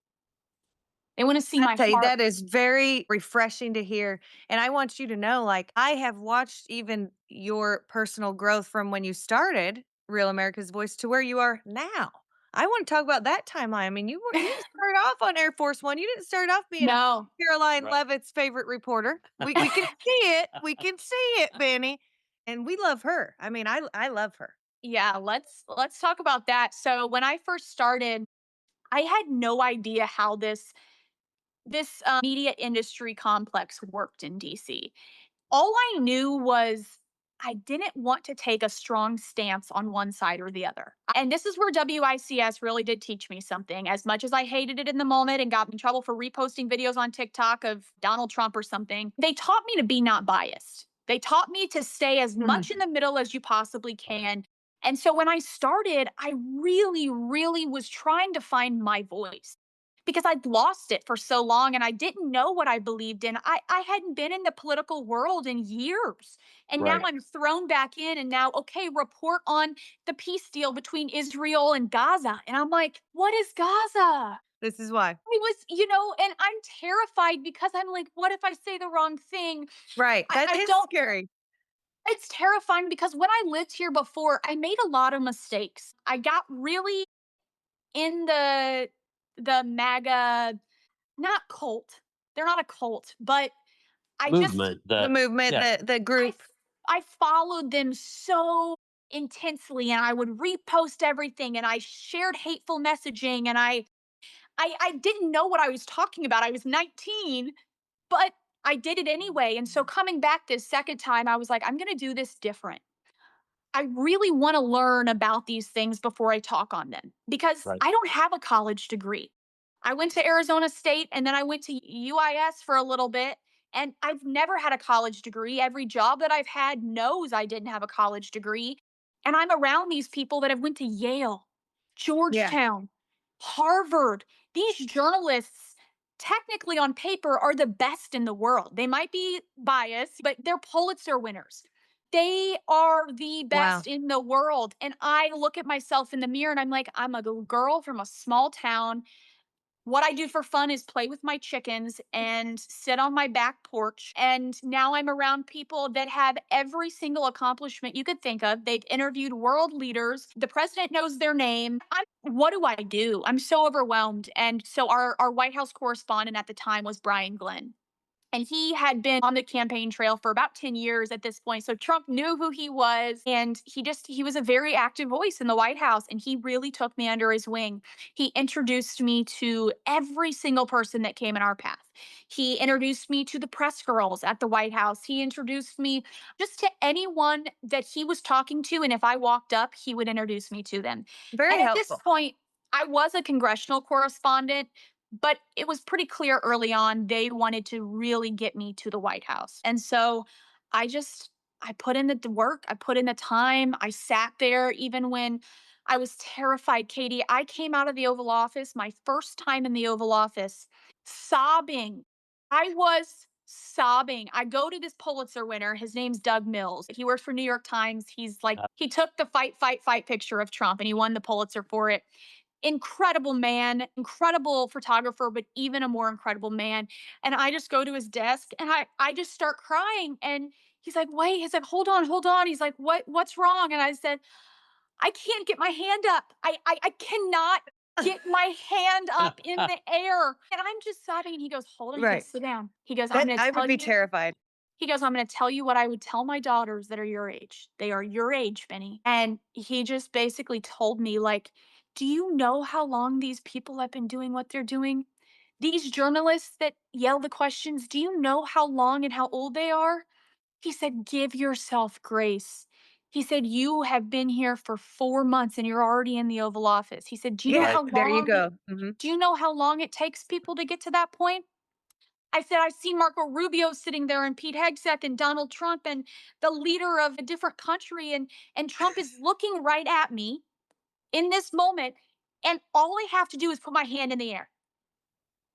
They want to see I my tell you, heart. that is very refreshing to hear. And I want you to know, like, I have watched even your personal growth from when you started Real America's Voice to where you are now. I want to talk about that timeline. I mean, you didn't start off on Air Force One. You didn't start off being No. Caroline Right. Levitt's favorite reporter. We can see it. We can see it, Benny. And we love her. I mean, I love her. Yeah, let's talk about that. So when I first started, I had no idea how this media industry complex worked in DC. All I knew was I didn't want to take a strong stance on one side or the other. And this is where WICS really did teach me something. As much as I hated it in the moment and got in trouble for reposting videos on TikTok of Donald Trump or something, they taught me to be not biased. They taught me to stay as much in the middle as you possibly can. And so when I started, I really, really was trying to find my voice because I'd lost it for so long and I didn't know what I believed in. I hadn't been in the political world in years. And now Right. I'm thrown back in, and now, okay, report on the peace deal between Israel and Gaza. And I'm like, what is Gaza? This is why. I was, and I'm terrified because I'm like, what if I say the wrong thing? Right. I, That I is don't, scary. it's terrifying because when I lived here before, I made a lot of mistakes. I got really in the MAGA, not cult. They're not a cult, but I just Movement. The movement, Yeah. the I group. f- I followed them so intensely, and I would repost everything, and I shared hateful messaging, and I didn't know what I was talking about. I was 19, but I did it anyway. And so coming back this second time, I was like, I'm going to do this different. I really want to learn about these things before I talk on them because Right. I don't have a college degree. I went to Arizona State and then I went to UIS for a little bit. And I've never had a college degree. Every job that I've had knows I didn't have a college degree. And I'm around these people that have went to Yale, Yeah. Georgetown, Harvard. These journalists technically on paper are the best in the world. They might be biased, but they're Pulitzer winners. They are the Wow. best in the world. And I look at myself in the mirror and I'm like, I'm a girl from a small town. What I do for fun is play with my chickens and sit on my back porch. And now I'm around people that have every single accomplishment you could think of. They've interviewed world leaders. The president knows their name. What do I do? I'm so overwhelmed. And so our White House correspondent at the time was Brian Glenn. And he had been on the campaign trail for about 10 years at this point. So Trump knew who he was. And he was a very active voice in the White House. And he really took me under his wing. He introduced me to every single person that came in our path. He introduced me to the press girls at the White House. He introduced me just to anyone that he was talking to. And if I walked up, he would introduce me to them. Very And at this helpful. point, I was a congressional correspondent, but it was pretty clear early on they wanted to really get me to the White House. And so I put in the work, I put in the time. I sat there even when I was terrified, Katie. I came out of the Oval Office, my first time in the Oval Office, sobbing. I was sobbing. I go to this Pulitzer winner. His name's Doug Mills. He works for New York Times. He's like, he took the fight, fight, fight picture of Trump and he won the Pulitzer for it. Incredible man, incredible photographer, but even a more incredible man. And I just go to his desk and I just start crying. And he's like, wait, he's like, hold on, hold on. He's like, what's wrong? And I said, I can't get my hand up. I cannot get my hand up in the air. And I'm just sobbing. And he goes, hold on. He Right. goes, sit down. He goes, I'm That going to I tell would be you. terrified. He goes, I'm going to tell you what I would tell my daughters that are your age. They are your age, Benny. And he just basically told me, like, do you know how long these people have been doing what they're doing? These journalists that yell the questions, do you know how long and how old they are? He said, give yourself grace. He said, you have been here for 4 months and you're already in the Oval Office. He said, do you know Yeah, how there you long go. Mhm. do you know how long it takes people to get to that point? I said, I see Marco Rubio sitting there and Pete Hegseth and Donald Trump and the leader of a different country. And Trump is looking right at me in this moment. And all I have to do is put my hand in the air.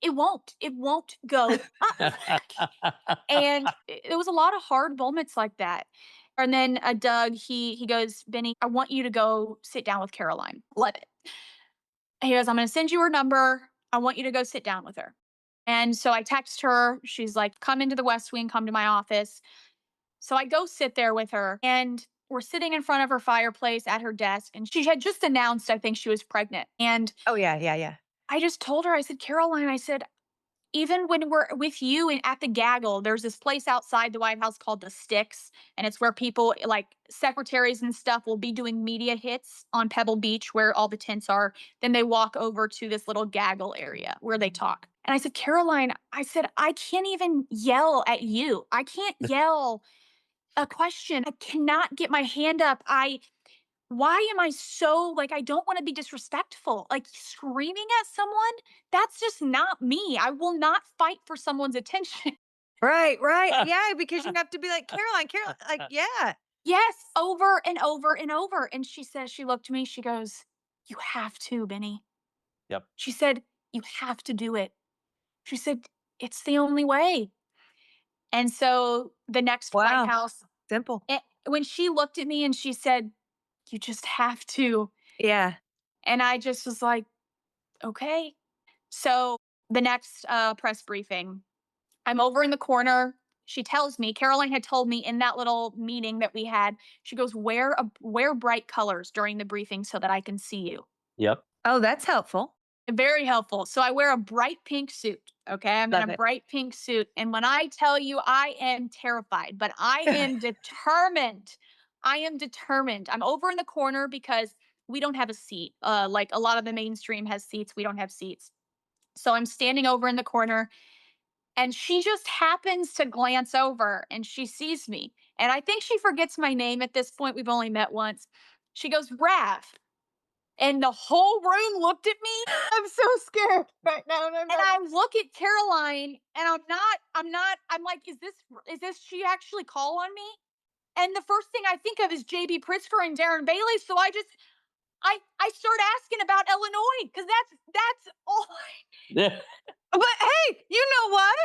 It won't go up. And it was a lot of hard moments like that. And then Doug, he goes, Benny, I want you to go sit down with Caroline. Love it. He goes, I'm going to send you her number. I want you to go sit down with her. And so I text her. She's like, come into the West Wing, come to my office. So I go sit there with her and we're sitting in front of her fireplace at her desk. And she had just announced, I think she was pregnant. And Oh, yeah, yeah, yeah. I just told her, I said, Caroline, I said, even when we're with you and at the gaggle, there's this place outside the White House called the Sticks. And it's where people like secretaries and stuff will be doing media hits on Pebble Beach where all the tents are. Then they walk over to this little gaggle area where they talk. And I said, Caroline, I said, I can't even yell at you. I can't yell a question. I cannot get my hand up. Why am I so like, I don't want to be disrespectful. Like screaming at someone, that's just not me. I will not fight for someone's attention. Right, right. Yeah, because you have to be like, Caroline, like, yeah. Yes, over and over and over. And she says, she looked at me, she goes, you have to, Benny. Yep. She said, you have to do it. She said, it's the only way. And so the next White Wow. House, Simple. when she looked at me and she said, you just have to. Yeah. And I just was like, okay. So the next press briefing, I'm over in the corner. She tells me, Caroline had told me in that little meeting that we had, she goes, wear bright colors during the briefing so that I can see you. Yep. Oh, that's helpful. Very helpful. So I wear a bright pink suit. Okay. I'm Love in a it. bright pink suit. And when I tell you I am terrified, but I am determined. I am determined. I'm over in the corner because we don't have a seat. Like a lot of the mainstream has seats. We don't have seats. So I'm standing over in the corner and she just happens to glance over and she sees me. And I think she forgets my name at this point. We've only met once. She goes, Raph. And the whole room looked at me. I'm so scared right now. And And I look at Caroline and I'm like, is this she actually call on me? And the first thing I think of is JB Pritzker and Darren Bailey. So I start asking about Illinois because that's all. Yeah. But hey, you know what?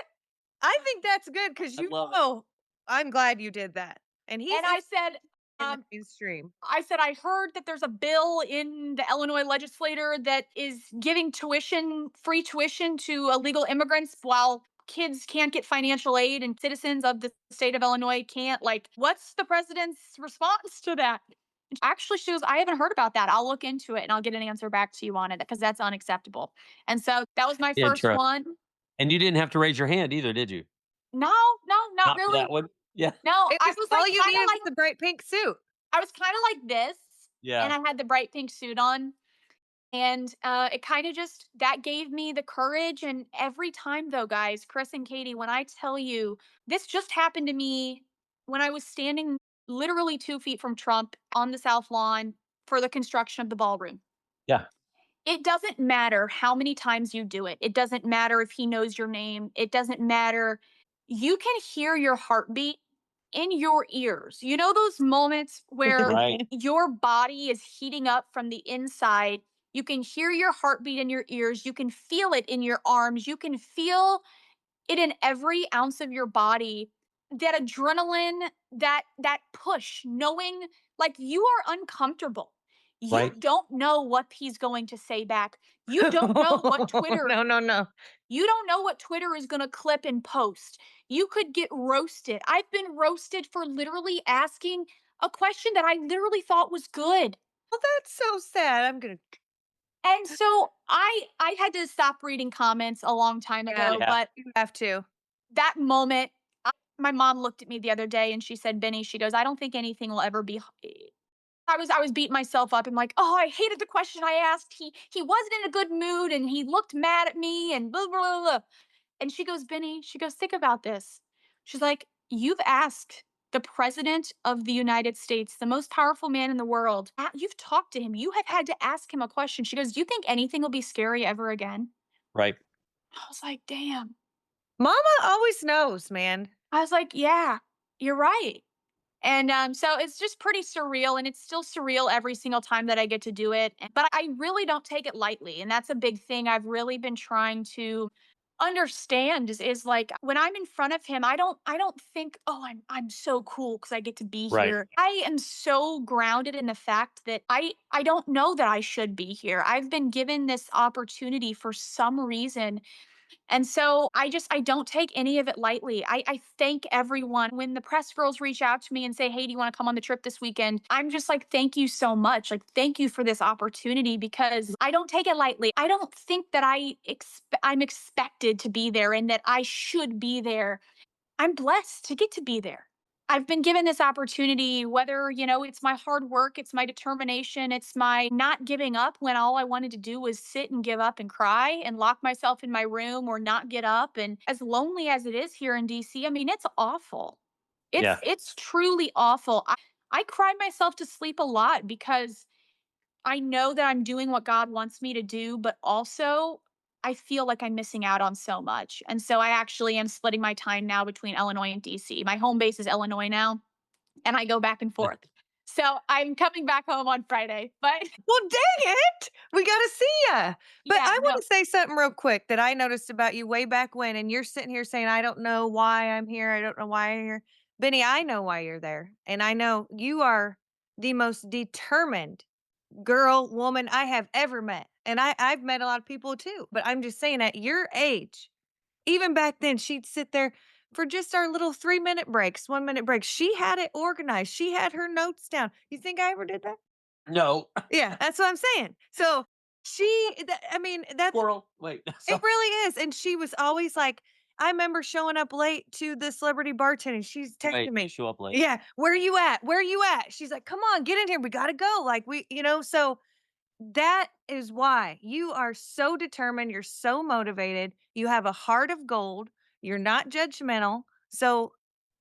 I think that's good because I you love it. know, I'm glad you did that. And he's And I said, in the mainstream. I heard that there's a bill in the Illinois legislature that is giving free tuition to illegal immigrants while kids can't get financial aid and citizens of the state of Illinois can't. Like, what's the president's response to that? Actually, she goes, I haven't heard about that. I'll look into it and I'll get an answer back to you on it because that's unacceptable. And so that was my first Interesting. one. And you didn't have to raise your hand either, did you? No, not For really. that one. Yeah. No, It I was was all like you kind needed of was like the bright pink suit. I was kind of like this, Yeah. and I had the bright pink suit on. And it kind of just that gave me the courage. And every time, though, guys, Chris and Katie, when I tell you this just happened to me when I was standing literally 2 feet from Trump on the South Lawn for the construction of the ballroom. Yeah. It doesn't matter how many times you do it. It doesn't matter if he knows your name. It doesn't matter. You can hear your heartbeat in your ears. You know those moments where Right. your body is heating up from the inside. You can hear your heartbeat in your ears. You can feel it in your arms. You can feel it in every ounce of your body, that adrenaline, that push, knowing like you are uncomfortable. You Right. don't know what he's going to say back. You don't know what Twitter No, no, no. you don't know what Twitter is going to clip and post. You could get roasted. I've been roasted for literally asking a question that I literally thought was good. Well, that's so sad. I'm gonna. And so I had to stop reading comments a long time Yeah, ago, Yeah. but you have to. that moment, my mom looked at me the other day and she said, "Benny," she goes, "I don't think anything will ever be." I was beating myself up and like, "Oh, I hated the question I asked. He wasn't in a good mood and he looked mad at me and blah blah blah." Blah." And she goes, "Benny," she goes, "think about this." She's like, "You've asked the president of the United States, the most powerful man in the world. You've talked to him. You have had to ask him a question." She goes, "Do you think anything will be scary ever again?" Right. I was like, "Damn." Mama always knows, man. I was like, "Yeah, you're right." And so it's just pretty surreal, and it's still surreal every single time that I get to do it. But I really don't take it lightly, and that's a big thing I've really been trying to understand is like when I'm in front of him, I don't think, oh, I'm so cool because I get to be Right. here. I am so grounded in the fact that I don't know that I should be here. I've been given this opportunity for some reason, and so I don't take any of it lightly. I thank everyone when the press girls reach out to me and say, "Hey, do you want to come on the trip this weekend?" I'm just like, "Thank you so much. Like, thank you for this opportunity because I don't take it lightly. I don't think that I'm expected to be there and that I should be there. I'm blessed to get to be there. I've been given this opportunity, whether, it's my hard work, it's my determination, it's my not giving up when all I wanted to do was sit and give up and cry and lock myself in my room or not get up. And as lonely as it is here in DC, I mean, it's awful. It's Yeah. it's truly awful. I cry myself to sleep a lot because I know that I'm doing what God wants me to do, but also I feel like I'm missing out on so much. And so I actually am splitting my time now between Illinois and DC. My home base is Illinois now, and I go back and forth. So I'm coming back home on Friday. But Well, dang it! We gotta see ya. But yeah, I no. wanna say something real quick that I noticed about you way back when, and you're sitting here saying, "I don't know why I'm here. I don't know why I'm here." Benny, I know why you're there, and I know you are the most determined girl, woman I have ever met, and I've met a lot of people too, but I'm just saying at your age, even back then, she'd sit there for just our little 3-minute breaks, 1-minute breaks. She had it organized. She had her notes down. You think I ever did that? No. Yeah, that's what I'm saying. So I mean, that's Squirrel. Wait. it So, really is. And she was always like, I remember showing up late to the celebrity bartending. She's texting wait. me. Show up late. Yeah, where you at? Where you at? She's like, come on, get in here. We gotta go. Like so that is why you are so determined. You're so motivated. You have a heart of gold. You're not judgmental. So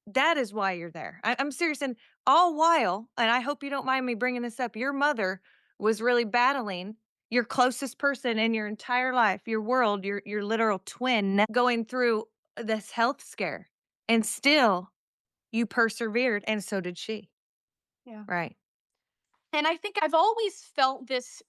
that is why you're there. I'm serious. And all while, and I hope you don't mind me bringing this up, your mother was really battling your closest person in your entire life, your world, your literal twin, going through this health scare. And still, you persevered, and so did she. Yeah. Right. And I think I've always felt this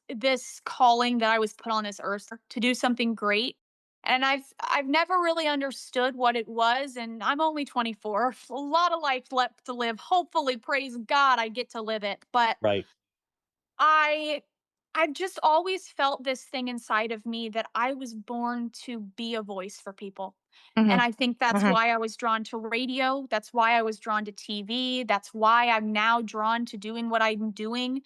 calling that I was put on this earth to do something great. And I've never really understood what it was, and I'm only 24. A lot of life left to live. Hopefully, praise God, I get to live it. But Right. I I've just always felt this thing inside of me that I was born to be a voice for people. And Hmm. I think that's Hmm. why I was drawn to radio. That's why I was drawn to TV. That's why I'm now drawn to doing what I'm doing.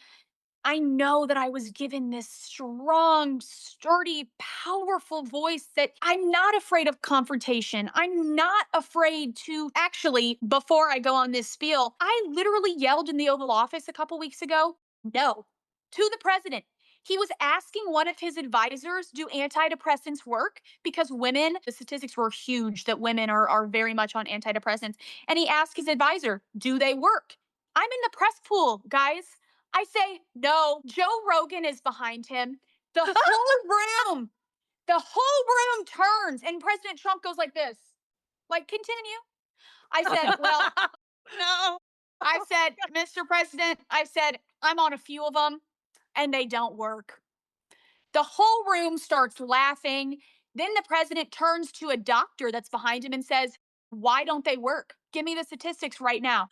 I know that I was given this strong, sturdy, powerful voice that I'm not afraid of confrontation. I'm not afraid to actually, before I go on this spiel, I literally yelled in the Oval Office a couple weeks ago, no, to the president. He was asking one of his advisors, do antidepressants work? Because women, the statistics were huge that women are very much on antidepressants. And he asked his advisor, do they work? I'm in the press pool, guys. I say, no, Joe Rogan is behind him. The whole the whole room turns and President Trump goes like this. Like, continue. I said, well, No. I said, Mr. President, I said, I'm on a few of them and they don't work. The whole room starts laughing. Then the president turns to a doctor that's behind him and says, "Why don't they work? Give me the statistics right now."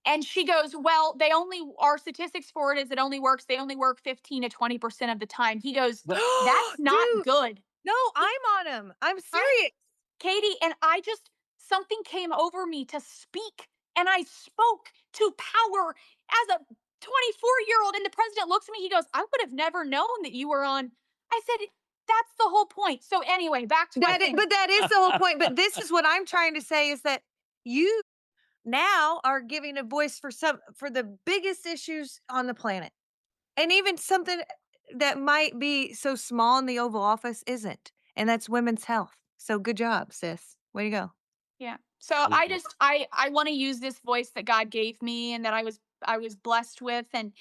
And she goes, "Well, they only, our statistics for it is it only works, they only work 15 to 20% of the time." He goes, "That's not Dude, good." no, He, I'm on him. I'm I, serious. Katie, and I just, something came over me to speak. And I spoke to power as a 24-year-old. And the president looks at me, he goes, "I would have never known that you were on." I said, "That's the whole point." So, anyway, back to my thing. But that is the whole point. But this is what I'm trying to say is that you now are giving a voice for the biggest issues on the planet. And even something that might be so small in the Oval Office isn't. And that's women's health. So good job, sis. Way to go. Yeah. So Thank I you. just I want to use this voice that God gave me and that I was blessed with, and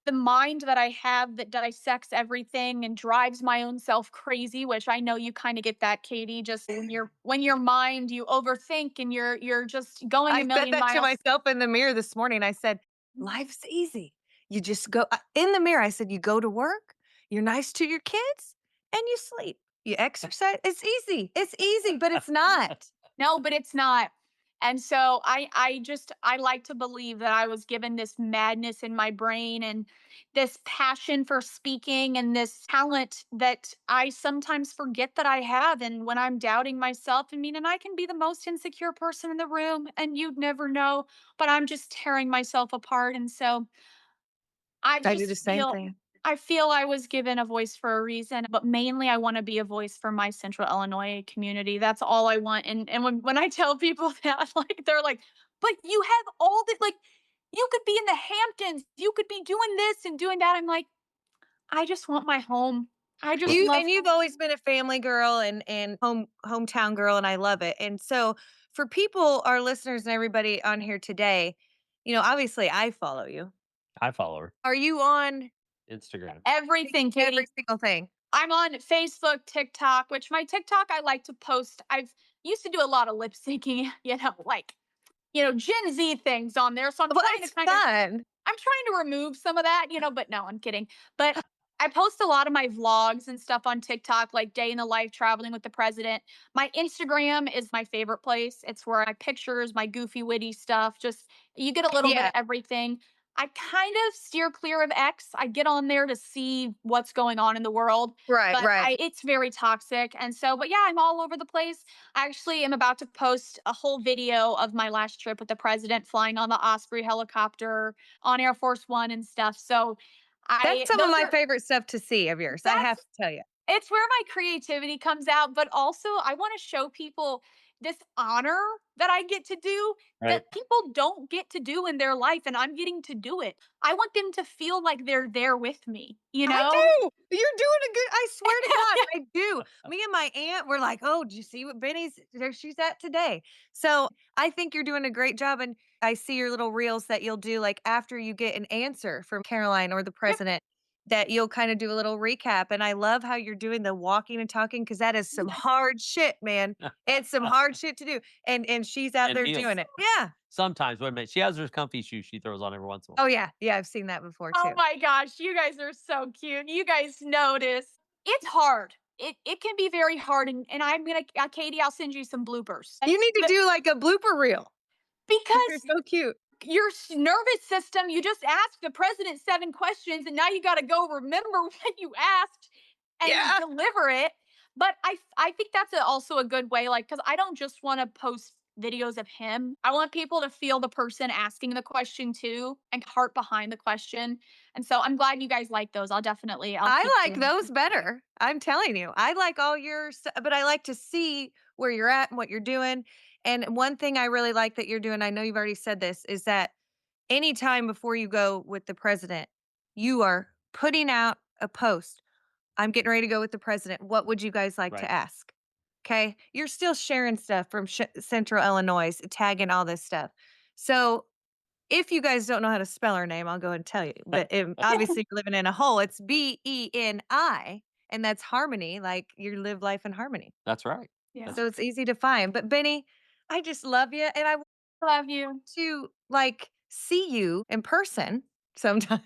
the mind that I have that dissects everything and drives my own self crazy, which I know you kind of get that, Katie. Just when your mind, you overthink and you're just going a I said million that to miles. myself in the mirror this morning. I said, life's easy. You just go in the mirror. I said, you go to work, you're nice to your kids, and you sleep. You exercise. It's easy. It's easy, but it's not. No, but it's not. And so I like to believe that I was given this madness in my brain and this passion for speaking and this talent that I sometimes forget that I have. And when I'm doubting myself, I mean, and I can be the most insecure person in the room and you'd never know, but I'm just tearing myself apart. And so I I do the just same feel thing. I feel I was given a voice for a reason, but mainly I want to be a voice for my Central Illinois community. That's all I want. And when I tell people that, like they're like, "But you have all the, like, you could be in the Hamptons, you could be doing this and doing that." I'm like, I just want my home. I just love You've home. always been a family girl and hometown girl, and I love it. And so for people, our listeners and everybody on here today, obviously I follow you. I follow her. Are you on Instagram. Everything, every Katie. single thing? I'm on Facebook, TikTok, which my TikTok I like to post. I've used to do a lot of lip syncing, like, Gen Z things on there. So I'm Well, trying it's to kind of fun. I'm trying to remove some of that, but no, I'm kidding. But I post a lot of my vlogs and stuff on TikTok, like day in the life traveling with the president. My Instagram is my favorite place. It's where I pictures, my goofy, witty stuff. Just you get a little bit Yeah. of everything. I kind of steer clear of X. I get on there to see what's going on in the world, Right, but right. it's very toxic. And so, but yeah, I'm all over the place. I actually am about to post a whole video of my last trip with the president flying on the Osprey helicopter on Air Force One and stuff. So That's I some of those my are favorite stuff to see of yours, I have that's to tell you. it's where my creativity comes out, but also I want to show people this honor that I get to do Right. that people don't get to do in their life, and I'm getting to do it. I want them to feel like they're there with me, you I know? do. You're doing a good I swear to God, I do. Me and my aunt were like, "Oh, did you see what Benny's there she's at today?" So, I think you're doing a great job, and I see your little reels that you'll do, like, after you get an answer from Caroline or the Yep. president, that you'll kinda do a little recap, and I love how you're doing the walking and talking because that is some hard shit, man. It's some hard shit to do, and she's out And there heels. doing it. Yeah. Sometimes, wait a minute. She has her comfy shoes she throws on every once in a Oh, while. yeah. Yeah, I've seen that before Oh too. my gosh, you guys are so cute. You guys notice. It's hard. It can be very hard, and I'm gonna Katie, I'll send you some bloopers. You need to But do, like, a blooper reel. You're because so cute. your nervous system, you just asked the president 7 questions and now you got to go remember what you asked and Yeah. deliver it. But I think that's also a good way, like, cuz I don't just want to post videos of him. I want people to feel the person asking the question too and heart behind the question. And so I'm glad you guys like those. I'll keep I like doing those them. better. I'm telling you. I like all your but I like to see where you're at and what you're doing. And one thing I really like that you're doing, I know you've already said this, is that anytime before you go with the president, you are putting out a post. I'm getting ready to go with the president. What would you guys like to Right. ask? Okay. You're still sharing stuff from Central Illinois, tagging all this stuff. So if you guys don't know how to spell her name, I'll go and tell you. But obviously, you're living in a hole. It's Beni, and that's harmony. Like you live life in harmony. That's right. Yeah. So it's easy to find. But Benny, I just love you, and I want Love you. to like see you in person sometime.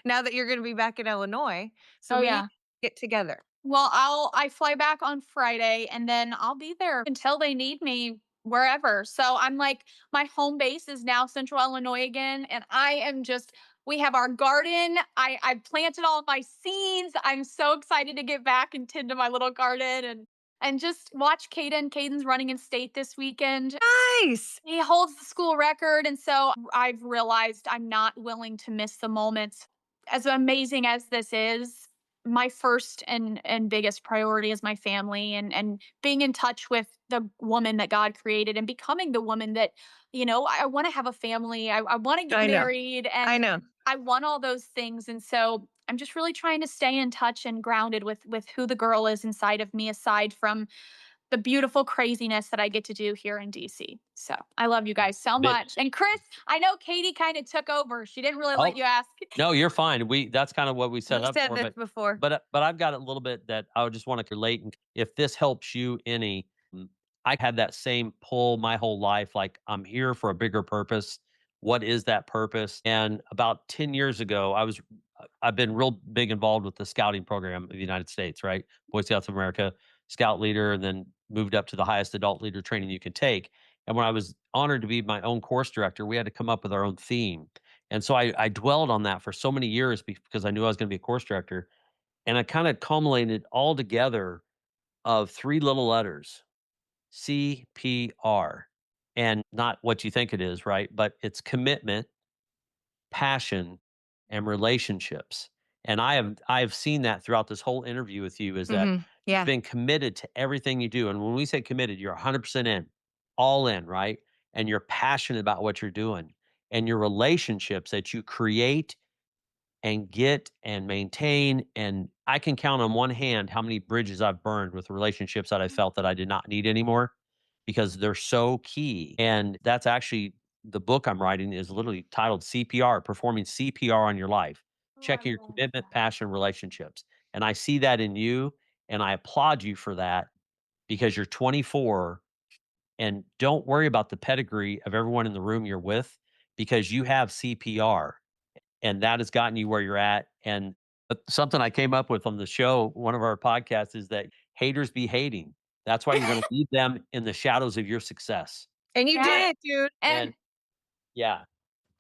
Now that you're going to be back in Illinois, so Oh we need yeah. to get together. Well, I fly back on Friday and then I'll be there until they need me wherever. So I'm like, my home base is now Central Illinois again, and I am just. We have our garden. I planted all my seeds. I'm so excited to get back and tend to my little garden and just watch Caden. Caden's running in state this weekend. Nice. He holds the school record, and so I've realized I'm not willing to miss the moments. As amazing as this is, my first and biggest priority is my family and being in touch with the woman that God created and becoming the woman that, I want to have a family. I want to get I know. married I and know. I want all those things. And so I'm just really trying to stay in touch and grounded with who the girl is inside of me, aside from the beautiful craziness that I get to do here in DC. So I love you guys so Bit much. And Chris, I know Katie kind of took over. She didn't really let oh, you ask. no, you're fine. That's kind of what we set You up said for, this but before. but I've got a little bit that I would just want to relate, and if this helps you any, I had that same pull my whole life. Like, I'm here for a bigger purpose. What is that purpose? And about 10 years ago, I've been real big involved with the scouting program of the United States, right? Boy Scouts of America, scout leader, and then moved up to the highest adult leader training you can take. And when I was honored to be my own course director, we had to come up with our own theme. And so I dwelled on that for so many years because I knew I was going to be a course director. And I kind of culminated all together of three little letters: CPR. And not what you think it is, right? But it's commitment, passion, and relationships. And I have seen that throughout this whole interview with you, is that you've Yeah. been committed to everything you do. And when we say committed, you're 100% in, all in, right? And you're passionate about what you're doing, and your relationships that you create and get and maintain. And I can count on one hand how many bridges I've burned with relationships that I felt that I did not need anymore, because they're so key. And that's actually the book I'm writing is literally titled CPR, Performing CPR on Your Life. Oh, I Checking your love commitment, that. passion, relationships. And I see that in you. And I applaud you for that, because you're 24, and don't worry about the pedigree of everyone in the room you're with, because you have CPR, and that has gotten you where you're at. And something I came up with on the show, one of our podcasts, is that haters be hating. That's why you're going to leave them in the shadows of your success. And you Yeah. did, dude. And And yeah,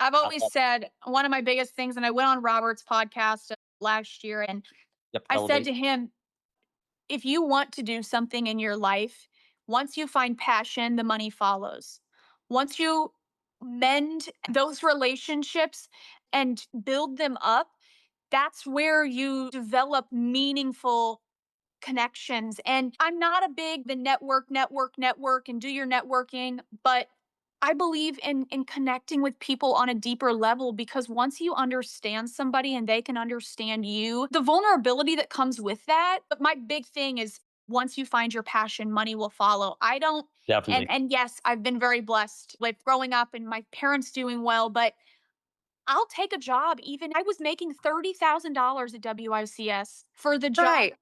I've I always love, said one of my biggest things, and I went on Robert's podcast last year, and yep, I said elevate. to him, if you want to do something in your life, once you find passion, the money follows. Once you mend those relationships and build them up, that's where you develop meaningful connections. And I'm not a big the network and do your networking, but I believe in connecting with people on a deeper level, because once you understand somebody and they can understand you, the vulnerability that comes with that. But my big thing is, once you find your passion, money will follow. I don't Definitely. and yes, I've been very blessed with growing up and my parents doing well, but I'll take a job. Even I was making $30,000 at WICS for the job, Right.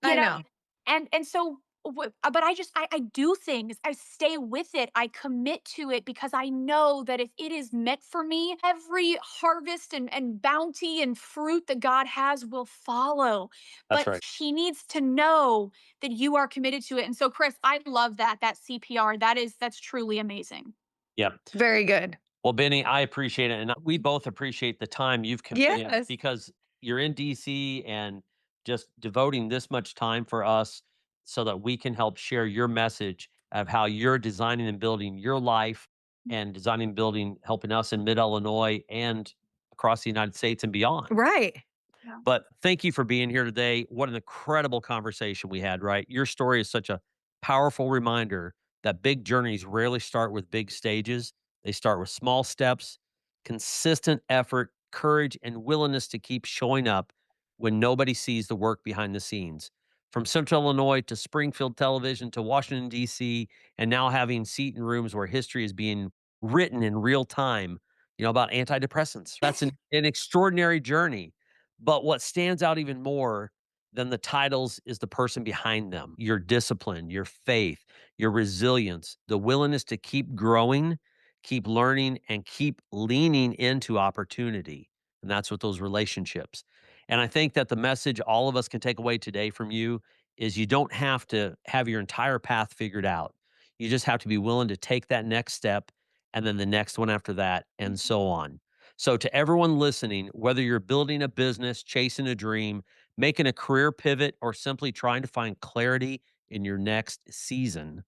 you I know, know. and so but I do things. I stay with it. I commit to it because I know that if it is meant for me, every harvest and bounty and fruit that God has will follow. That's But right. he needs to know that you are committed to it. And so Chris, I love that CPR. That's truly amazing. Yep. Very good. Well, Benny, I appreciate it. And we both appreciate the time you've committed, Yes. because you're in DC and just devoting this much time for us so that we can help share your message of how you're designing and building your life, and designing and building, helping us in mid Illinois and across the United States and beyond. Right. Yeah. But thank you for being here today. What an incredible conversation we had, right? Your story is such a powerful reminder that big journeys rarely start with big stages. They start with small steps, consistent effort, courage, and willingness to keep showing up when nobody sees the work behind the scenes. From Central Illinois to Springfield television to Washington, D.C., and now having seat in rooms where history is being written in real time, about antidepressants. That's an extraordinary journey. But what stands out even more than the titles is the person behind them: your discipline, your faith, your resilience, the willingness to keep growing, keep learning, and keep leaning into opportunity. And that's with those relationships. And I think that the message all of us can take away today from you is you don't have to have your entire path figured out. You just have to be willing to take that next step and then the next one after that, and so on. So, to everyone listening, whether you're building a business, chasing a dream, making a career pivot, or simply trying to find clarity in your next season,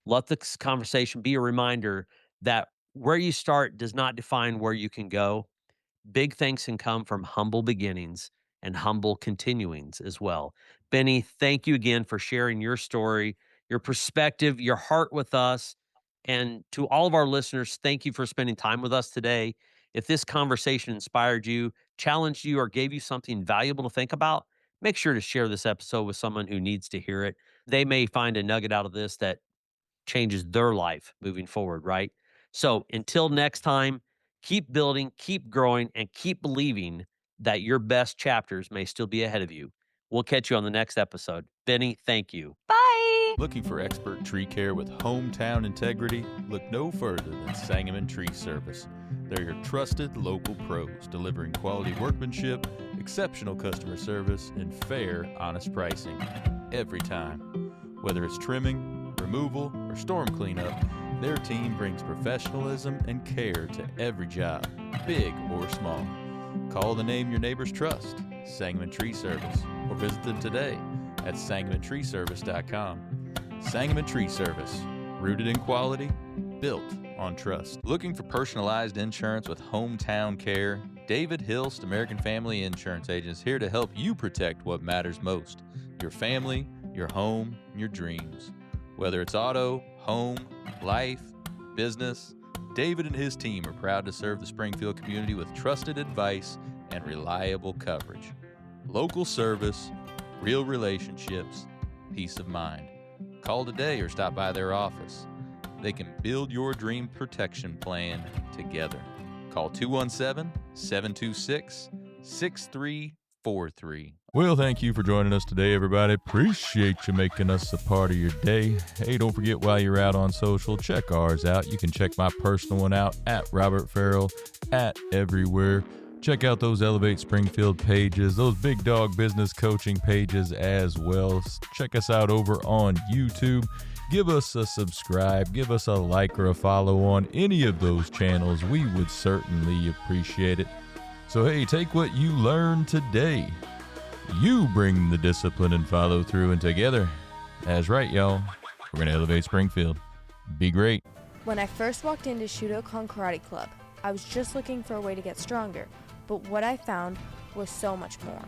let this conversation be a reminder that where you start does not define where you can go. Big things can come from humble beginnings and humble continuings as well. Beni, thank you again for sharing your story, your perspective, your heart with us. And to all of our listeners, thank you for spending time with us today. If this conversation inspired you, challenged you, or gave you something valuable to think about, make sure to share this episode with someone who needs to hear it. They may find a nugget out of this that changes their life moving forward, right? So until next time, keep building, keep growing, and keep believing that your best chapters may still be ahead of you. We'll catch you on the next episode. Beni, thank you. Bye. Looking for expert tree care with hometown integrity? Look no further than Sangamon Tree Service. They're your trusted local pros, delivering quality workmanship, exceptional customer service, and fair, honest pricing every time. Whether it's trimming, removal, or storm cleanup, their team brings professionalism and care to every job, big or small. Call the name your neighbors trust, Sangamon Tree Service, or visit them today at sangamontreeservice.com. Sangamon Tree Service, rooted in quality, built on trust. Looking for personalized insurance with hometown care? David Hilst American Family Insurance Agents here to help you protect what matters most: your family, your home, and your dreams. Whether it's auto, home, life, business, David and his team are proud to serve the Springfield community with trusted advice and reliable coverage. Local service, real relationships, peace of mind. Call today or stop by their office. They can build your dream protection plan together. Call 217-726-6343. Well, thank you for joining us today, everybody. Appreciate you making us a part of your day. Hey, don't forget, while you're out on social, check ours out. You can check my personal one out at Robert Farrell at everywhere. Check out those Elevate Springfield pages, those Big Dog Business Coaching pages as well. Check us out over on YouTube. Give us a subscribe, give us a like or a follow on any of those channels. We would certainly appreciate it. So hey, take what you learned today. You bring the discipline and follow through, and together, that's right, y'all, we're going to elevate Springfield. Be great. When I first walked into Shudokan Karate Club, I was just looking for a way to get stronger, but what I found was so much more.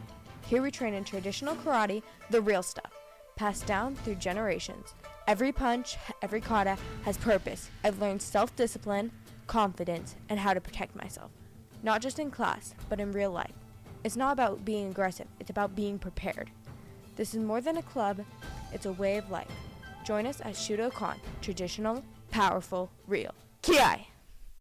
Here we train in traditional karate, the real stuff, passed down through generations. Every punch, every kata has purpose. I've learned self-discipline, confidence, and how to protect myself. Not just in class, but in real life. It's not about being aggressive, it's about being prepared. This is more than a club, it's a way of life. Join us at Shudokan, traditional, powerful, real. Ki-ai!